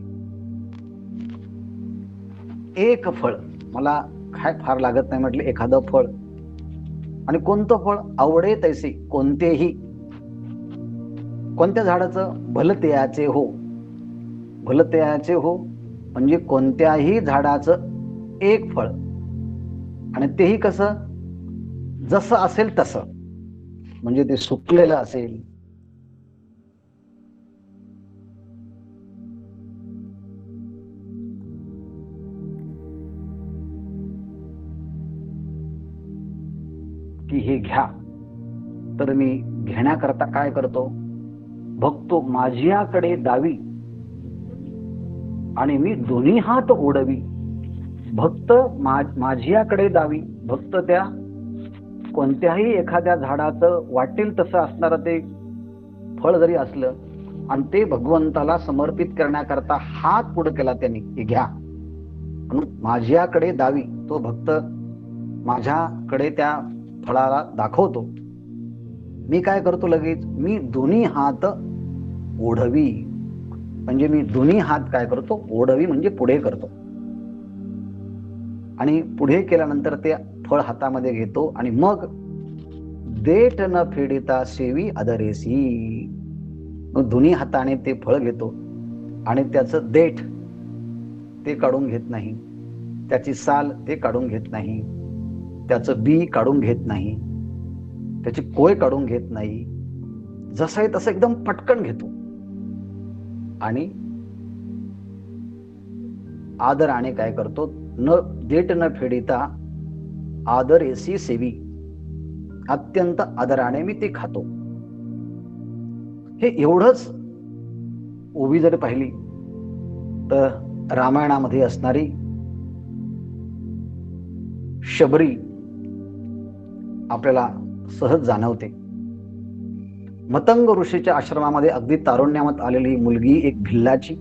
एक फळ, मला काय फार लागत नाही म्हटलं, एखादं फळ. आणि कोणतं फळ? आवडे तैसे, कोणतेही. कोणत्या झाडाचं? भलतेयाचे हो. भलतेयाचे हो म्हणजे कोणत्याही झाडाचं एक फळ, आणि तेही कसं, जसं असेल तसं, म्हणजे ते सुकलेलं असेल, की हे घ्या, तर मी घेण्याकरता काय करतो, भक्तो माझ्याकडे दावी आणि मी दोन्ही हात ओढवी. भक्त माझ्याकडे दावी, भक्त त्या कोणत्याही एखाद्या झाडाचं वाटेल तसं असणारं ते फळ जरी असलं आणि ते भगवंताला समर्पित करण्याकरता हात पुढे केला त्यांनी, हे घ्या म्हणून माझ्याकडे दावी, तो भक्त माझ्याकडे त्या फळाला दाखवतो. मी काय करतो, लगेच मी दोन्ही हात ओढवी, म्हणजे मी दोन्ही हात काय करतो, ओढवी म्हणजे पुढे करतो. आणि पुढे केल्यानंतर ते फळ हातामध्ये घेतो आणि मग देठ न फेडिता सेवी अधरेसी, मग दोन्ही हाताने ते फळ घेतो आणि त्याचं देठ ते काढून घेत नाही, त्याची साल ते काढून घेत नाही, त्याचं बी काढून घेत नाही, त्याची कोय काढून घेत नाही, जसं आहे तसं एकदम पटकन घेतो आणि आदराने काय करतो, न देठ न फेडिता आदरेसी सेवी, अत्यंत आदराने मी ते खातो. हे एवढंच ओवी जर पाहिली तर रामायणामध्ये असणारी शबरी आपल्याला सहज जाणवते. मतंग ऋषीच्या आश्रमामध्ये अगदी तारुण्यात आलेली मुलगी, एक भिल्लाची,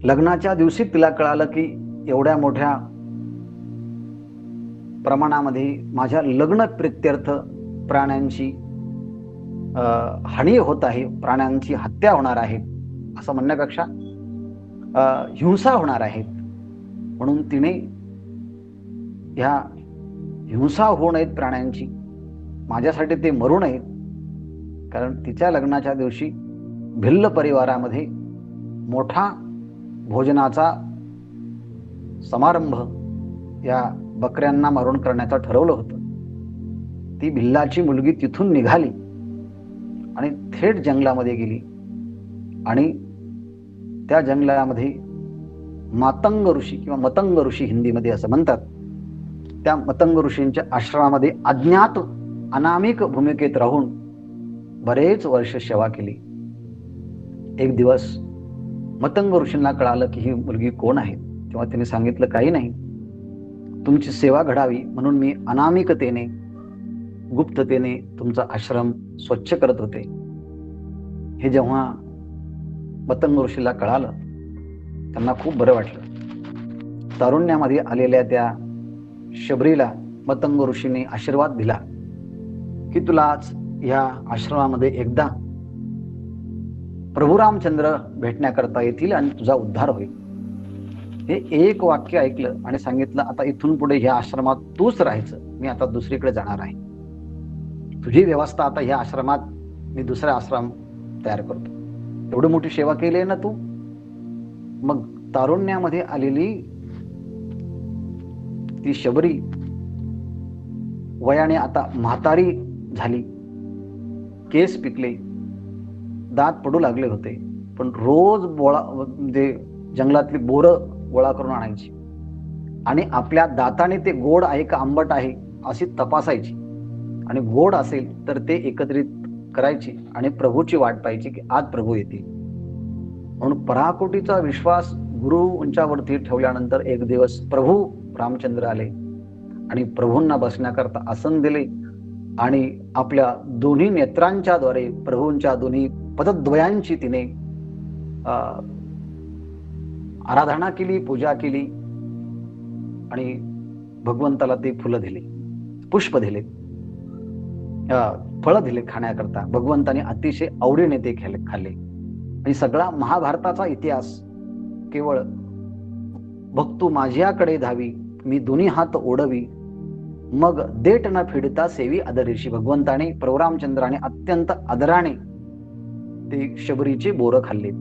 लग्नाच्या दिवशी तिला कळालं की एवढ्या मोठ्या प्रमाणामध्ये माझ्या लग्न प्रित्यर्थ प्राण्यांची हानी होत आहे, प्राण्यांची हत्या होणार आहे, असं म्हणण्यापेक्षा हिंसा होणार आहेत, म्हणून तिने ह्या हिंसा होऊ नयेत प्राण्यांची, माझ्यासाठी ते मरू नयेत, कारण तिच्या लग्नाच्या दिवशी भिल्ल परिवारामध्ये मोठा भोजनाचा समारंभ या बकऱ्यांना मारून करण्याचं ठरवलं होतं. ती भिल्लाची मुलगी तिथून निघाली आणि थेट जंगलामध्ये गेली आणि त्या जंगलामध्ये मातंग ऋषी किंवा मतंग ऋषी हिंदीमध्ये असं म्हणतात, त्या मतंग ऋषींच्या आश्रमामध्ये अज्ञात अनामिक भूमिकेत राहून बरेच वर्ष सेवा केली. एक दिवस मतंग ऋषींना कळालं की ही मुलगी कोण आहे, तेव्हा त्यांनी सांगितलं, काही नाही, तुमची सेवा घडावी म्हणून मी अनामिकतेने, गुप्ततेने तुमचा आश्रम स्वच्छ करत होते. हे जेव्हा मतंग ऋषीला कळालं, त्यांना खूप बरं वाटलं. तारुण्यामध्ये आलेल्या त्या शबरीला मतंग ऋषीने आशीर्वाद दिला की तुलाच ह्या आश्रमामध्ये एकदा प्रभू रामचंद्र भेटण्याकरता येतील आणि तुझा उद्धार होईल. हे एक वाक्य ऐकलं आणि सांगितलं, आता इथून पुढे ह्या आश्रमात तूच राहायचं, मी आता दुसरीकडे जाणार आहे, तुझी व्यवस्था आता ह्या आश्रमात, मी दुसरा आश्रम तयार करतो. एवढी मोठी सेवा केली आहे ना तू. मग तारुण्यामध्ये आलेली ती शबरी वयाने आता म्हातारी झाली, केस पिकले, दात पडू लागले होते, पण रोज म्हणजे जंगलातली बोरं गोळा करून आणायची आणि आपल्या दाताने ते गोड आहे का आंबट आहे अशी तपासायची, आणि गोड असेल तर ते एकत्रित करायची आणि प्रभूची वाट पाहायची की आज प्रभू येतील. म्हणून पराकोटीचा विश्वास गुरुंच्यावरती ठेवल्यानंतर एक दिवस प्रभू रामचंद्र आले आणि प्रभूंना बसण्याकरता आसन दिले आणि आपल्या दोन्ही नेत्रांच्या द्वारे प्रभूंच्या दोन्ही पदद्वयांची तिने आराधना केली, पूजा केली आणि भगवंताला ते फुलं दिले, पुष्प दिले, फळं दिले खाण्याकरता. भगवंताने अतिशय आवडीने ते खाल्ले. आणि सगळा महाभारताचा इतिहास केवळ भक्तू माझ्याकडे धावी, मी दोन्ही हात ओढवी, मग देठ न फेडता सेवी आदरेशी. भगवंताने प्रभू रामचंद्राने अत्यंत आदराने ते शबरीचे बोर खाल्ले.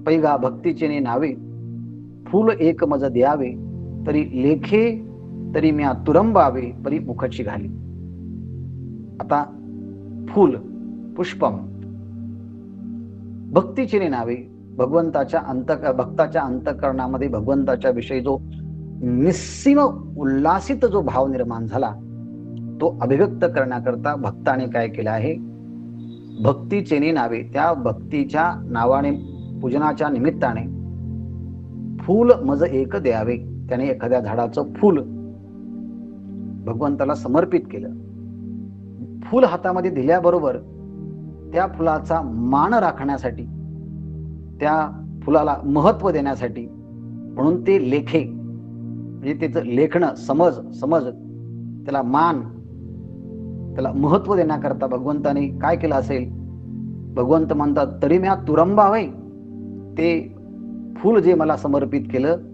पैगा भक्तीचे नावे फूल एक मज द्यावे, तरी लेखे, तरी म्या तुरंबावे परी मुखची घाली. आता फूल, पुष्पम, भक्तीची नावे. भक्ताच्या अंतःकरणामध्ये भगवंताच्या विषयी जो निस्सीम उल्लासित जो भाव निर्माण झाला तो अभिव्यक्त करण्याकरता भक्ताने काय केलं आहे, भक्तीचे नावे. त्या भक्तीच्या नावाने पूजनाच्या निमित्ताने फूल मज एक द्यावे. त्याने एखाद्या झाडाचं फूल भगवंताला समर्पित केलं. फूल हातामध्ये दिल्याबरोबर त्या फुलाचा मान राखण्यासाठी, त्या फुलाला महत्व देण्यासाठी म्हणून ते लेखे, म्हणजे त्याचं लेखणं, समज त्याला मान, त्याला महत्व देण्याकरता भगवंताने काय केलं असेल. भगवंत म्हणतात तरी म्या तुरंबावे. ते फूल जे मला समर्पित केलं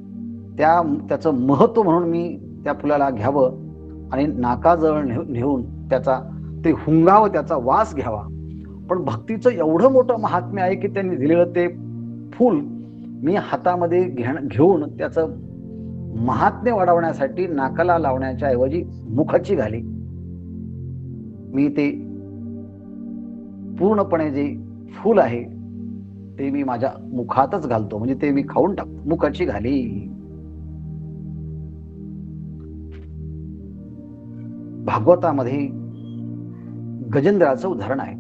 त्याचं महत्व म्हणून मी त्या फुलाला घ्यावं आणि नाकाजवळ नेऊन त्याचा ते हुंगावं, त्याचा वास घ्यावा. पण भक्तीचं एवढं मोठं महात्म्य आहे की त्यांनी दिलेलं ते फूल मी हातामध्ये घेऊन त्याचं महात्म्य वाढवण्यासाठी नाकाला लावण्याच्या ऐवजी मुखाची घाली. मी ते पूर्णपणे जे फूल आहे ते मी माझ्या मुखातच घालतो, म्हणजे ते मी खाऊन टाकतो. मुखाची घाली. भागवतामध्ये गजेंद्राचं उदाहरण आहे.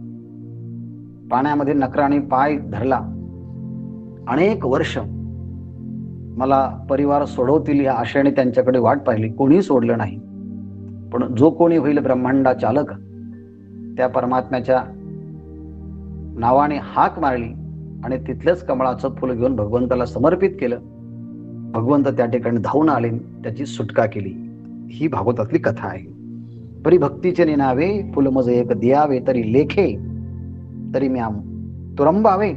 पाण्यामध्ये नकराने पाय धरला. अनेक वर्ष मला परिवार सोडवतील या आशेने त्यांच्याकडे वाट पाहिली. कोणी सोडलं नाही. पण जो कोणी होईल ब्रह्मांडा चालक, त्या परमात्म्याच्या नावाने हाक मारली आणि तिथलंच कमळाचं फुल घेऊन भगवंताला समर्पित केलं. भगवंत त्या ठिकाणी धावून आले, त्याची सुटका केली. ही भागवतातली कथा आहे. परी भक्तीचे निनावे फुल मज एक द्यावे, तरी लेखे तरी म्या तुरंबावे.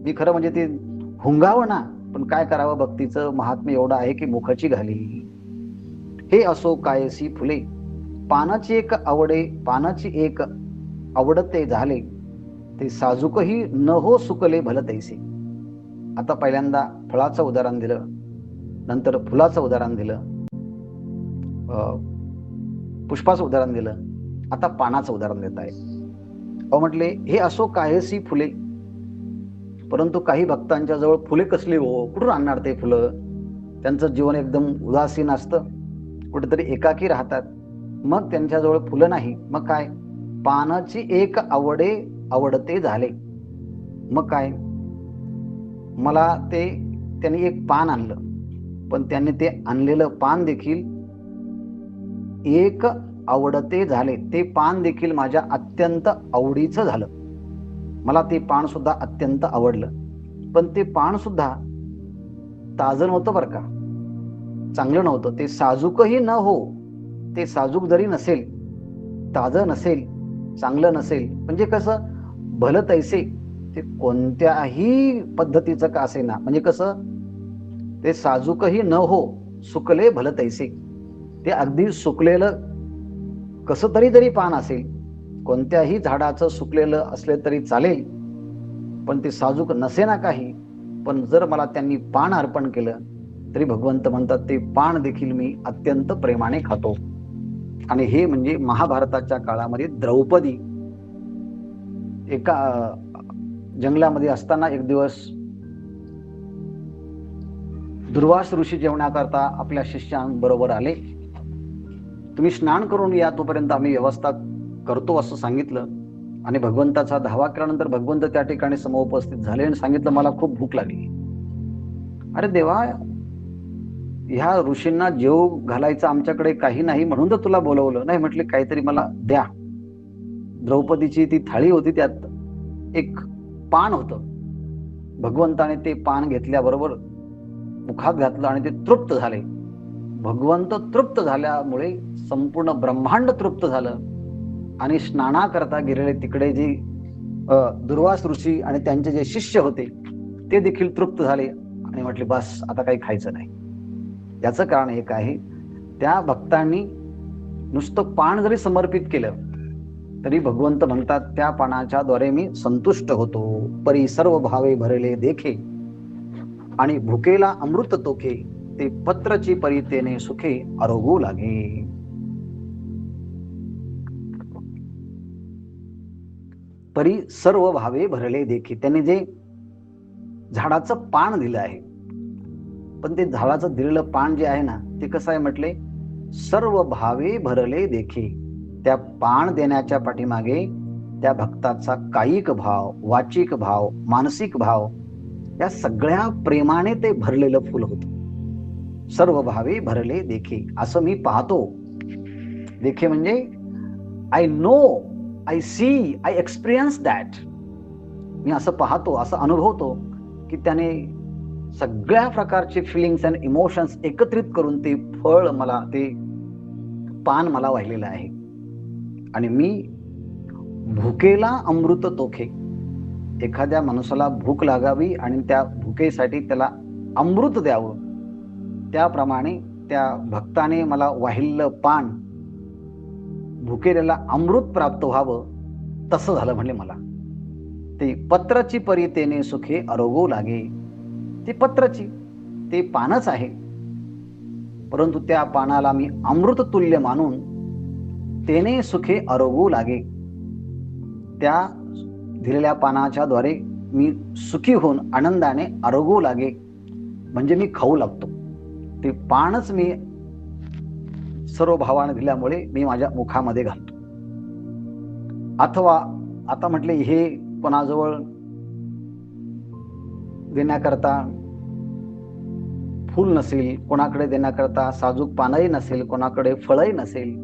मी खरं म्हणजे ते हुंगावं ना, पण काय करावं, भक्तीचं महात्म्य एवढं आहे की मुखाची घाली. हे असो कायसी फुले, पानाची एक आवडते झाले, ते साजूकही न हो सुकले भल तैसे. आता पहिल्यांदा फळाचं उदाहरण दिलं, नंतर फुलाचं उदाहरण दिलं, पुष्पाचं उदाहरण दिलं, आता पानाचं उदाहरण देत आहे. म्हटले हे असो कायसी फुले, परंतु काही भक्तांच्या जवळ फुले कसली हो, कुठून आणणार ते फुलं. त्यांचं जीवन एकदम उदासीन असतं, कुठेतरी एकाकी राहतात. मग त्यांच्याजवळ फुलं नाही, मग काय, पानाची एक आवडते झाले. मग काय, मला त्यांनी एक पान आणलं, पण त्यांनी ते आणलेलं पान देखील एक आवडते झाले. ते पान देखील माझ्या अत्यंत आवडीचं झालं. मला ते पान सुद्धा अत्यंत आवडलं. पण ते पान सुद्धा ताजं नव्हतं बरं का, चांगलं नव्हतं. ते साजूकही न हो. ते साजूक जरी नसेल, ताजं नसेल, चांगलं नसेल, म्हणजे कसं, भलं तैसे, ते कोणत्याही पद्धतीचं का असेना, म्हणजे कसं, ते साजूकही न हो सुकले भलं तैसे. ते अगदी सुकलेलं कसं तरी पान असेल, कोणत्याही झाडाचं सुकलेलं असले तरी चालेल, पण ते साजूक नसे ना काही. पण जर मला त्यांनी पान अर्पण केलं तरी भगवंत म्हणतात ते पान देखील मी अत्यंत प्रेमाने खातो. आणि हे म्हणजे महाभारताच्या काळामध्ये द्रौपदी एका जंगलामध्ये असताना एक दिवस दुर्वास ऋषी जेवणाकरता आपल्या शिष्यांबरोबर आले. तुम्ही स्नान करून या, तोपर्यंत आम्ही व्यवस्था करतो असं सांगितलं. आणि भगवंताचा धावा केल्यानंतर भगवंत त्या ठिकाणी समुपस्थित झाले आणि सांगितलं मला खूप भूक लागली. अरे देवा, ह्या ऋषींना जेव घालायचं आमच्याकडे काही नाही म्हणून तर तुला बोलवलं. नाही म्हटले काहीतरी मला द्या. द्रौपदीची ती थाळी होती, त्यात एक पान होतं. भगवंताने ते पान घेतल्याबरोबर मुखात घातलं आणि ते तृप्त झाले. भगवंत तृप्त झाल्यामुळे संपूर्ण ब्रह्मांड तृप्त झालं. आणि स्नानाकरता गेलेले तिकडे जे दुर्वास ऋषी आणि त्यांचे जे शिष्य होते ते देखील तृप्त झाले आणि म्हटले बस आता काही खायचं नाही. याचं कारण एक आहे, त्या भक्तांनी नुसतं पान जरी समर्पित केलं तरी भगवंत म्हणतात त्या पानाच्या द्वारे मी संतुष्ट होतो. परी सर्व भावे भरले देखे आणि भुकेला अमृत तोखे. ते पत्रची परितेने सुखे आरोगू लागे. परी सर्व भावे भरले देखी. त्यांनी जे झाडाचं पान दिलं आहे, पण ते झाडाचं दिलेलं पान जे आहे ना, ते कसं आहे म्हटले, सर्व भावे भरले देखी. त्या पान देण्याच्या पाठीमागे त्या भक्ताचा कायिक भाव, वाचिक भाव, मानसिक भाव, या सगळ्या प्रेमाने ते भरलेलं फुल होतं. सर्व भावे भरले देखी, असं मी पाहतो. देखे म्हणजे I know, I see, I experience that. मी असं पाहतो, असं अनुभवतो की त्याने सगळ्या प्रकारचे फिलिंग्स अँड इमोशन्स एकत्रित करून ते फळ मला, ते पान मला वाहिलेलं आहे. आणि मी भुकेला अमृत तोखे. एखाद्या माणसाला भूक लागावी आणि त्या भुकेसाठी त्याला अमृत द्यावं, त्याप्रमाणे त्या भक्ताने मला वाहिलेलं पान, भुकेलेला अमृत प्राप्त व्हावं, तसं झालं म्हणले मला. ते पत्रची परितेने सुखे आरोगू लागे. ती पत्रची, ते पानच आहे, परंतु त्या पानाला मी अमृत तुल्य मानून तेने सुखे आरोगू लागे. त्या दिलेल्या पानाच्या द्वारे मी सुखी होऊन आनंदाने आरोगू लागे, म्हणजे मी खाऊ लागतो. ते पानच मी सर्व भावाने दिल्यामुळे मी माझ्या मुखामध्ये घालतो. अथवा आता म्हटले, हे कोणाजवळ देण्याकरता फूल नसेल, कोणाकडे देण्याकरता साजूक पानही नसेल, कोणाकडे फळही नसेल,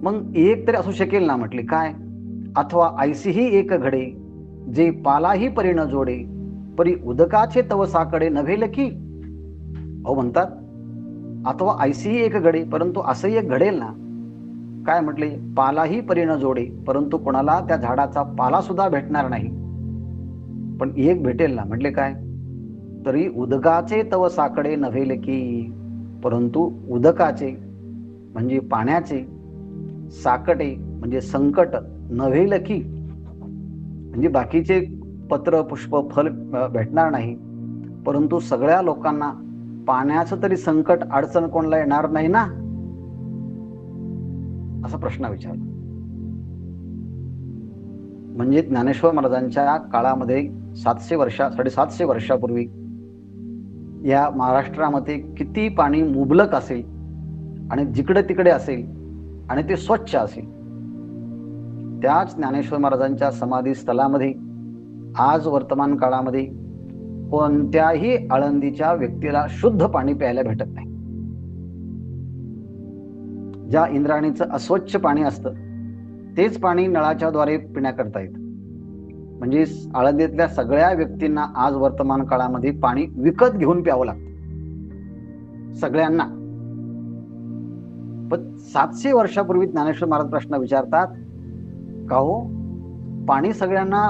मग एक तरी असू शकेल ना. म्हटले काय, अथवा ऐसीही एक घडे, जे पालाही परी न जोडे, परी उदकाचे तवसाकडे नव्हेल की. अहो म्हणतात, अथवा ऐसीही एक घडे, परंतु असंही एक घडेल ना. काय म्हटले, पालाही परी न जोडे, परंतु कोणाला त्या झाडाचा पाला सुद्धा भेटणार नाही, पण एक भेटेल ना. म्हटले काय, तरी उदकाचे तवसाकडे नव्हेल की. परंतु उदकाचे म्हणजे पाण्याचे, साकटे म्हणजे संकट, नव्हेल की म्हणजे बाकीचे पत्र पुष्प फल भेटणार नाही, परंतु सगळ्या लोकांना पाण्याचं तरी संकट अडचण कोणाला येणार नाही ना, असा प्रश्न विचारला. म्हणजे ज्ञानेश्वर महाराजांच्या काळामध्ये 750 वर्षापूर्वी या महाराष्ट्रामध्ये किती पाणी मुबलक असेल आणि जिकडे तिकडे असेल आणि ते स्वच्छ असेल. त्याच ज्ञानेश्वर महाराजांच्या समाधी स्थळामध्ये आज वर्तमान काळामध्ये कोणत्याही आळंदीच्या व्यक्तीला शुद्ध पाणी प्यायला भेटत नाही. ज्या इंद्रायणीचं अस्वच्छ पाणी असतं, तेच पाणी नळाच्या द्वारे पिण्याकरता येतं. म्हणजे आळंदीतल्या सगळ्या व्यक्तींना आज वर्तमान काळामध्ये पाणी विकत घेऊन प्यावं लागतं, सगळ्यांना. पण 700 वर्षापूर्वी ज्ञानेश्वर महाराज प्रश्न विचारतात, का हो, पाणी सगळ्यांना,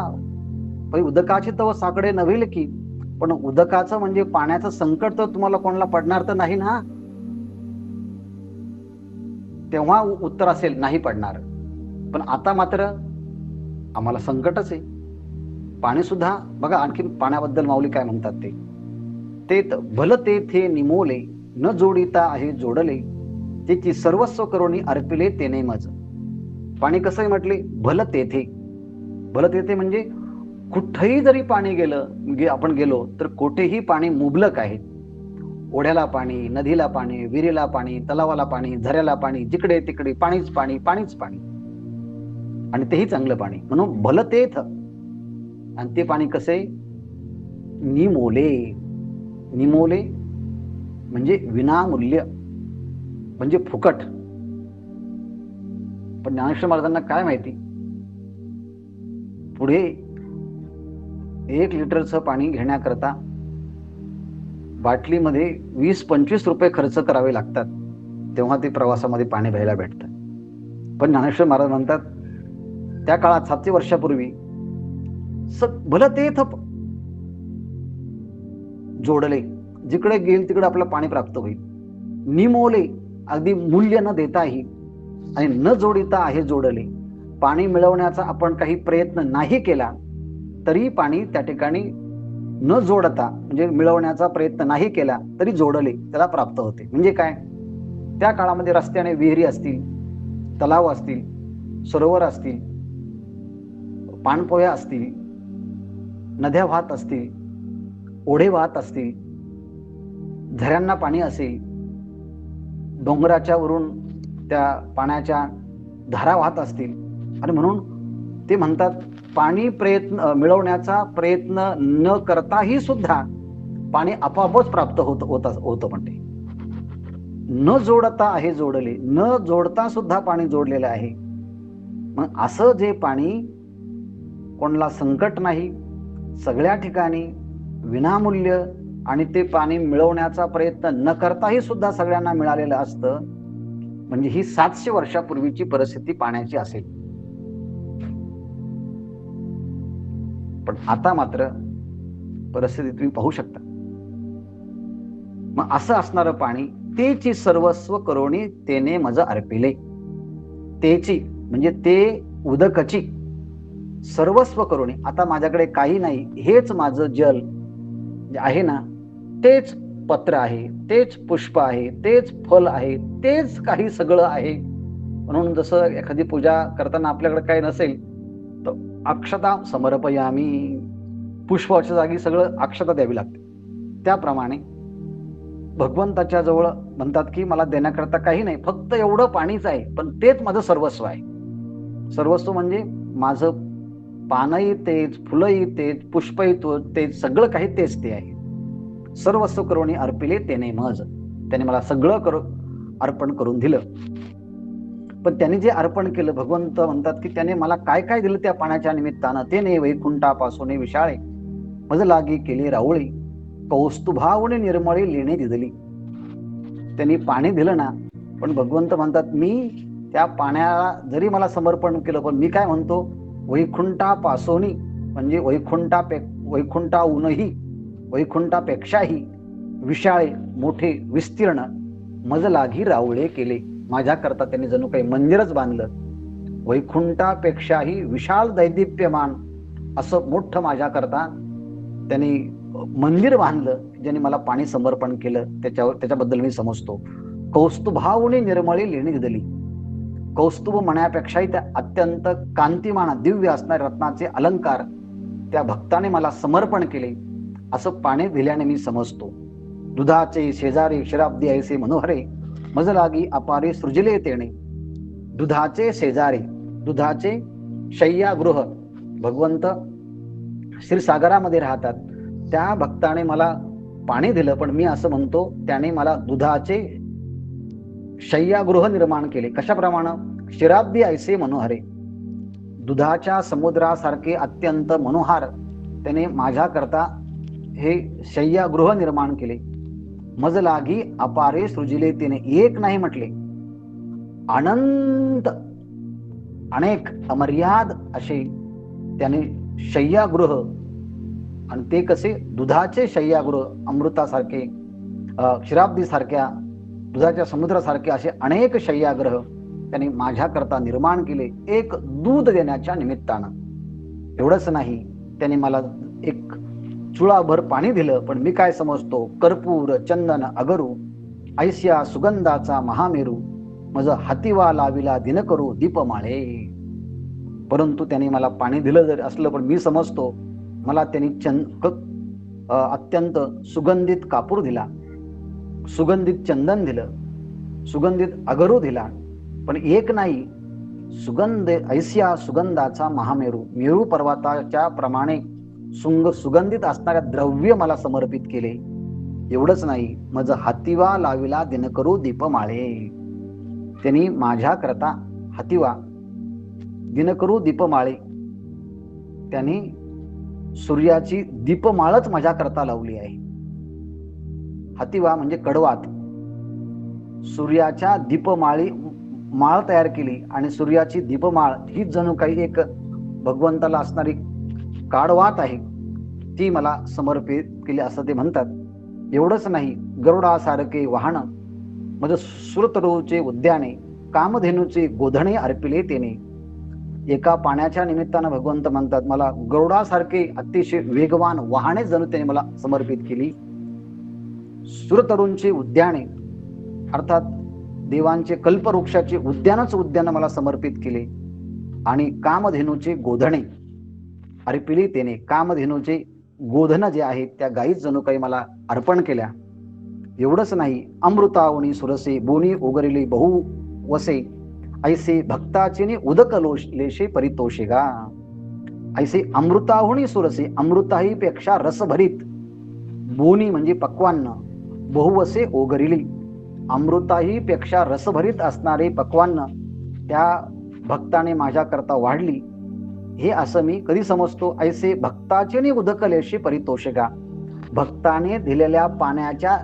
उदकाचे तव साकडे नव्हेल की. पण उदकाचं म्हणजे पाण्याचं संकट तर तुम्हाला कोणाला पडणार तर नाही ना. तेव्हा उत्तर असेल, नाही पडणार. पण आता मात्र आम्हाला संकटच आहे. पाणी सुद्धा बघा, आणखी पाण्याबद्दल माऊली काय म्हणतात, ते भल तेथे निमोले, न जोडिता आहे जोडले, त्याची सर्वस्व करुणी अर्पिले तेने मज. पाणी कसं आहे म्हटले, भल तेथे. भल तेथे म्हणजे कुठेही जरी पाणी आपण गेलो तर कुठेही पाणी मुबलक आहे. ओढ्याला पाणी, नदीला पाणी, विहिरीला पाणी, तलावाला पाणी, झऱ्याला पाणी, जिकडे तिकडे पाणीच पाणी, पाणीच पाणी, आणि तेही चांगलं पाणी. म्हणून भल तेथ. आणि ते पाणी कसे, निमोले. निमोले म्हणजे विनामूल्य, म्हणजे फुकट. पण ज्ञानेश्वर महाराजांना काय माहिती, पुढे 1 लिटरचं पाणी घेण्याकरता बाटलीमध्ये 20-25 रुपये खर्च करावे लागतात, तेव्हा ते प्रवासामध्ये पाणी प्यायला भेटतं. पण ज्ञानेश्वर महाराज म्हणतात, त्या काळात 700 वर्षापूर्वी भलं तेथ जोडले, जिकडे गेल तिकडे आपलं पाणी प्राप्त होईल. निमोले, अगदी मूल्य न देताही आणि न जोडिता आहे जोडले. पाणी मिळवण्याचा आपण काही प्रयत्न नाही केला तरी पाणी त्या ठिकाणी न जोडता म्हणजे मिळवण्याचा प्रयत्न नाही केला तरी जोडले त्याला प्राप्त होते. म्हणजे काय, त्या काळामध्ये रस्त्याने विहिरी असतील, तलाव असतील, सरोवर असतील, पाणपोया असतील, नद्या वाहत असतील, ओढे वाहत असतील, झऱ्यांना पाणी असेल, डोंगराच्या वरून त्या पाण्याच्या धारा वाहत असतील, आणि म्हणून ते म्हणतात पाणी मिळवण्याचा प्रयत्न न करताही सुद्धा पाणी आपोआपच प्राप्त होतं म्हणते. न जोडता आहे जोडले, न जोडता सुद्धा पाणी जोडलेलं आहे. मग असं जे पाणी कोणाला संकट नाही, सगळ्या ठिकाणी विनामूल्य, आणि ते पाणी मिळवण्याचा प्रयत्न न करताही सुद्धा सगळ्यांना मिळालेलं असतं, म्हणजे ही 700 वर्षापूर्वीची परिस्थिती पाण्याची असेल. पण आता मात्र परिस्थिती तुम्ही पाहू शकता. मग असं असणारं पाणी, तेची सर्वस्व करोनी तेने मज अर्पिले. तेची म्हणजे ते उदकची सर्वस्व करोनी, आता माझ्याकडे काही नाही, हेच माझं जल आहे ना, तेच पत्र आहे, तेच पुष्प आहे, तेच फल आहे, तेच काही सगळं आहे. म्हणून जसं एखादी पूजा करताना आपल्याकडे काही नसेल तर अक्षता समर्पयामी, पुष्पाच्या जागी सगळं अक्षता द्यावी लागते. त्याप्रमाणे भगवंताच्या जवळ म्हणतात की मला देण्याकरता काही नाही, फक्त एवढं पाणीच आहे, पण तेच माझं सर्वस्व आहे. सर्वस्व म्हणजे माझं पानही तेच, फुलंही तेच, पुष्पही तेच, सगळं काही तेच ते आहे. सर्वस्व करोनी अर्पिले तेने मज, त्याने मला सगळं अर्पण करून दिलं. पण त्याने जे अर्पण केलं, भगवंत म्हणतात की त्याने मला काय काय दिलं त्या पाण्याच्या निमित्तानं, तेने वैकुंठापासून विशाळे मज लागी केली राऊळी, कौस्तुभावने निर्मळे लेणे दिदली. त्यांनी पाणी दिलं ना, पण भगवंत म्हणतात मी त्या पाण्याला जरी मला समर्पण केलं, पण मी काय म्हणतो, वैकुंठापासून म्हणजे वैकुंठाहूनही, वैकुंठापेक्षाही विशाळे मोठे विस्तीर्ण मज लागी रावळे केले. माझ्याकरता त्यांनी जणू काही मंदिरच बांधलं. वैकुंठापेक्षाही विशाल दैदिप्यमान असं मोठं माझ्याकरता त्यांनी मंदिर बांधलं, ज्यांनी मला पाणी समर्पण केलं. त्याच्याबद्दल मी समजतो. कौस्तुभावने निर्मळे लेणी दिली. कौस्तुभ म्हणण्यापेक्षाही त्या अत्यंत कांतिमान दिव्य असणारे रत्नाचे अलंकार त्या भक्ताने मला समर्पण केले, असं पाणी दिल्याने मी समजतो. दुधाचे शेजारी क्षीराब्दी ऐसे मनोहरे, मज लागी अपारे सृजले तेणे. दुधाचे शेजारी, दुधाचे शय्यागृह, भगवंत क्षीरसागरामध्ये राहतात. त्या भक्ताने मला पाणी दिलं, पण मी असं म्हणतो त्याने मला दुधाचे शय्यागृह निर्माण केले. कशाप्रमाणे, क्षीराब्दी ऐसे मनोहरे, दुधाच्या समुद्रासारखे अत्यंत मनोहार त्याने माझ्याकरता हे शय्यागृह निर्माण केले. मज लागी अपारे सृजिले तिने, एक नाही म्हटले, अनंत अनेक अमर्याद असे त्याने शय्यागृह, आणि ते कसे, दुधाचे शय्यागृह, अमृतासारखे, क्षीराब्दी सारख्या, दुधाच्या समुद्रासारखे असे अनेक शय्यागृह त्यांनी माझ्याकरता निर्माण केले, एक दूध देण्याच्या निमित्तानं. एवढंच नाही, त्याने मला एक चुळाभर पाणी दिलं, पण मी काय समजतो, कर्पूर चंदन अगरू ऐस्या सुगंधाचा महामेरू, मज हातीवा लाविला दिन करू दीपमाळे. परंतु त्यांनी मला पाणी दिलं जर असलं, पण मी समजतो मला त्यांनी अत्यंत सुगंधित कापूर दिला, सुगंधित चंदन दिलं, सुगंधित अगरू दिला. पण एक नाही, ऐस्या सुगंधाचा महामेरू, मेरू पर्वताच्या प्रमाणे सुगंधित असणाऱ्या द्रव्य मला समर्पित केले. एवढंच नाही, मज हातीवा लाविला दिनकरू दीपमाळे, त्यांनी माझ्याकरता हातीवा दिनकरू दीपमाळे, त्यांनी सूर्याची दीपमाळच माझ्याकरता लावली आहे. हातीवा म्हणजे कडवात, सूर्याच्या दीपमाळी माळ तयार केली, आणि सूर्याची दीपमाळ ही जणू काही एक भगवंताला असणारी काडवात आहे, ती मला समर्पित केली असं ते म्हणतात. एवढंच नाही, गरुडासारखे वाहन, म्हणजे सुरतरूचे उद्याने, कामधेनूचे गोधणे अर्पिले तेने. एका पाण्याच्या निमित्तानं भगवंत म्हणतात, मला गरुडासारखे अतिशय वेगवान वाहने जणू त्याने मला समर्पित केली. सुरतरूंची उद्याने अर्थात देवांचे कल्पवृक्षाचे उद्यान मला समर्पित केले. आणि कामधेनूचे गोधणे अर्पिली तेने. कामधेनूचे गोधन जे आहेत त्या गायीत जणू काही मला अर्पण केल्या. एवढंच नाही, अमृतावणी सुरसे बोनी ओगरिले बहु वसे ऐसे भक्ताचे उदक लेशे परितोषे गा. ऐसे अमृताहुणी सुरसे, अमृताही पेक्षा रसभरीत, बोनी म्हणजे पक्वान्न, बहुवसे ओगरिली, अमृताही पेक्षा रसभरीत असणारे पक्वान्न त्या भक्ताने माझ्याकरता वाढली. हे असं मी कधी समजतो, ऐसे भक्ताचे उदकलेशी परितोषिका. भक्ताने दिलेल्या पाण्याच्या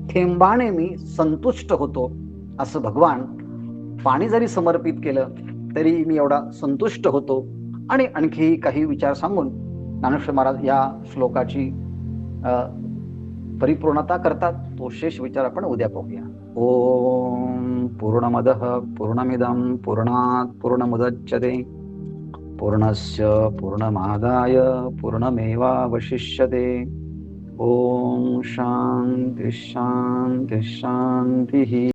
थेंबाने मी संतुष्ट होतो. असं भगवान पाणी जरी समर्पित केलं तरी मी एवढा संतुष्ट होतो. आणि आणखी काही विचार सांगून ज्ञानेश्वर महाराज या श्लोकाची परिपूर्णता करतात. तो शेष विचार आपण उद्या पाहूया. ओम पूर्णमदः पूर्णमिदं पूर्णात् पूर्णमुदच्यते पूर्णस्य पूर्णमादाय पूर्णमेवावशिष्यते. ओम शांती शांती शांती.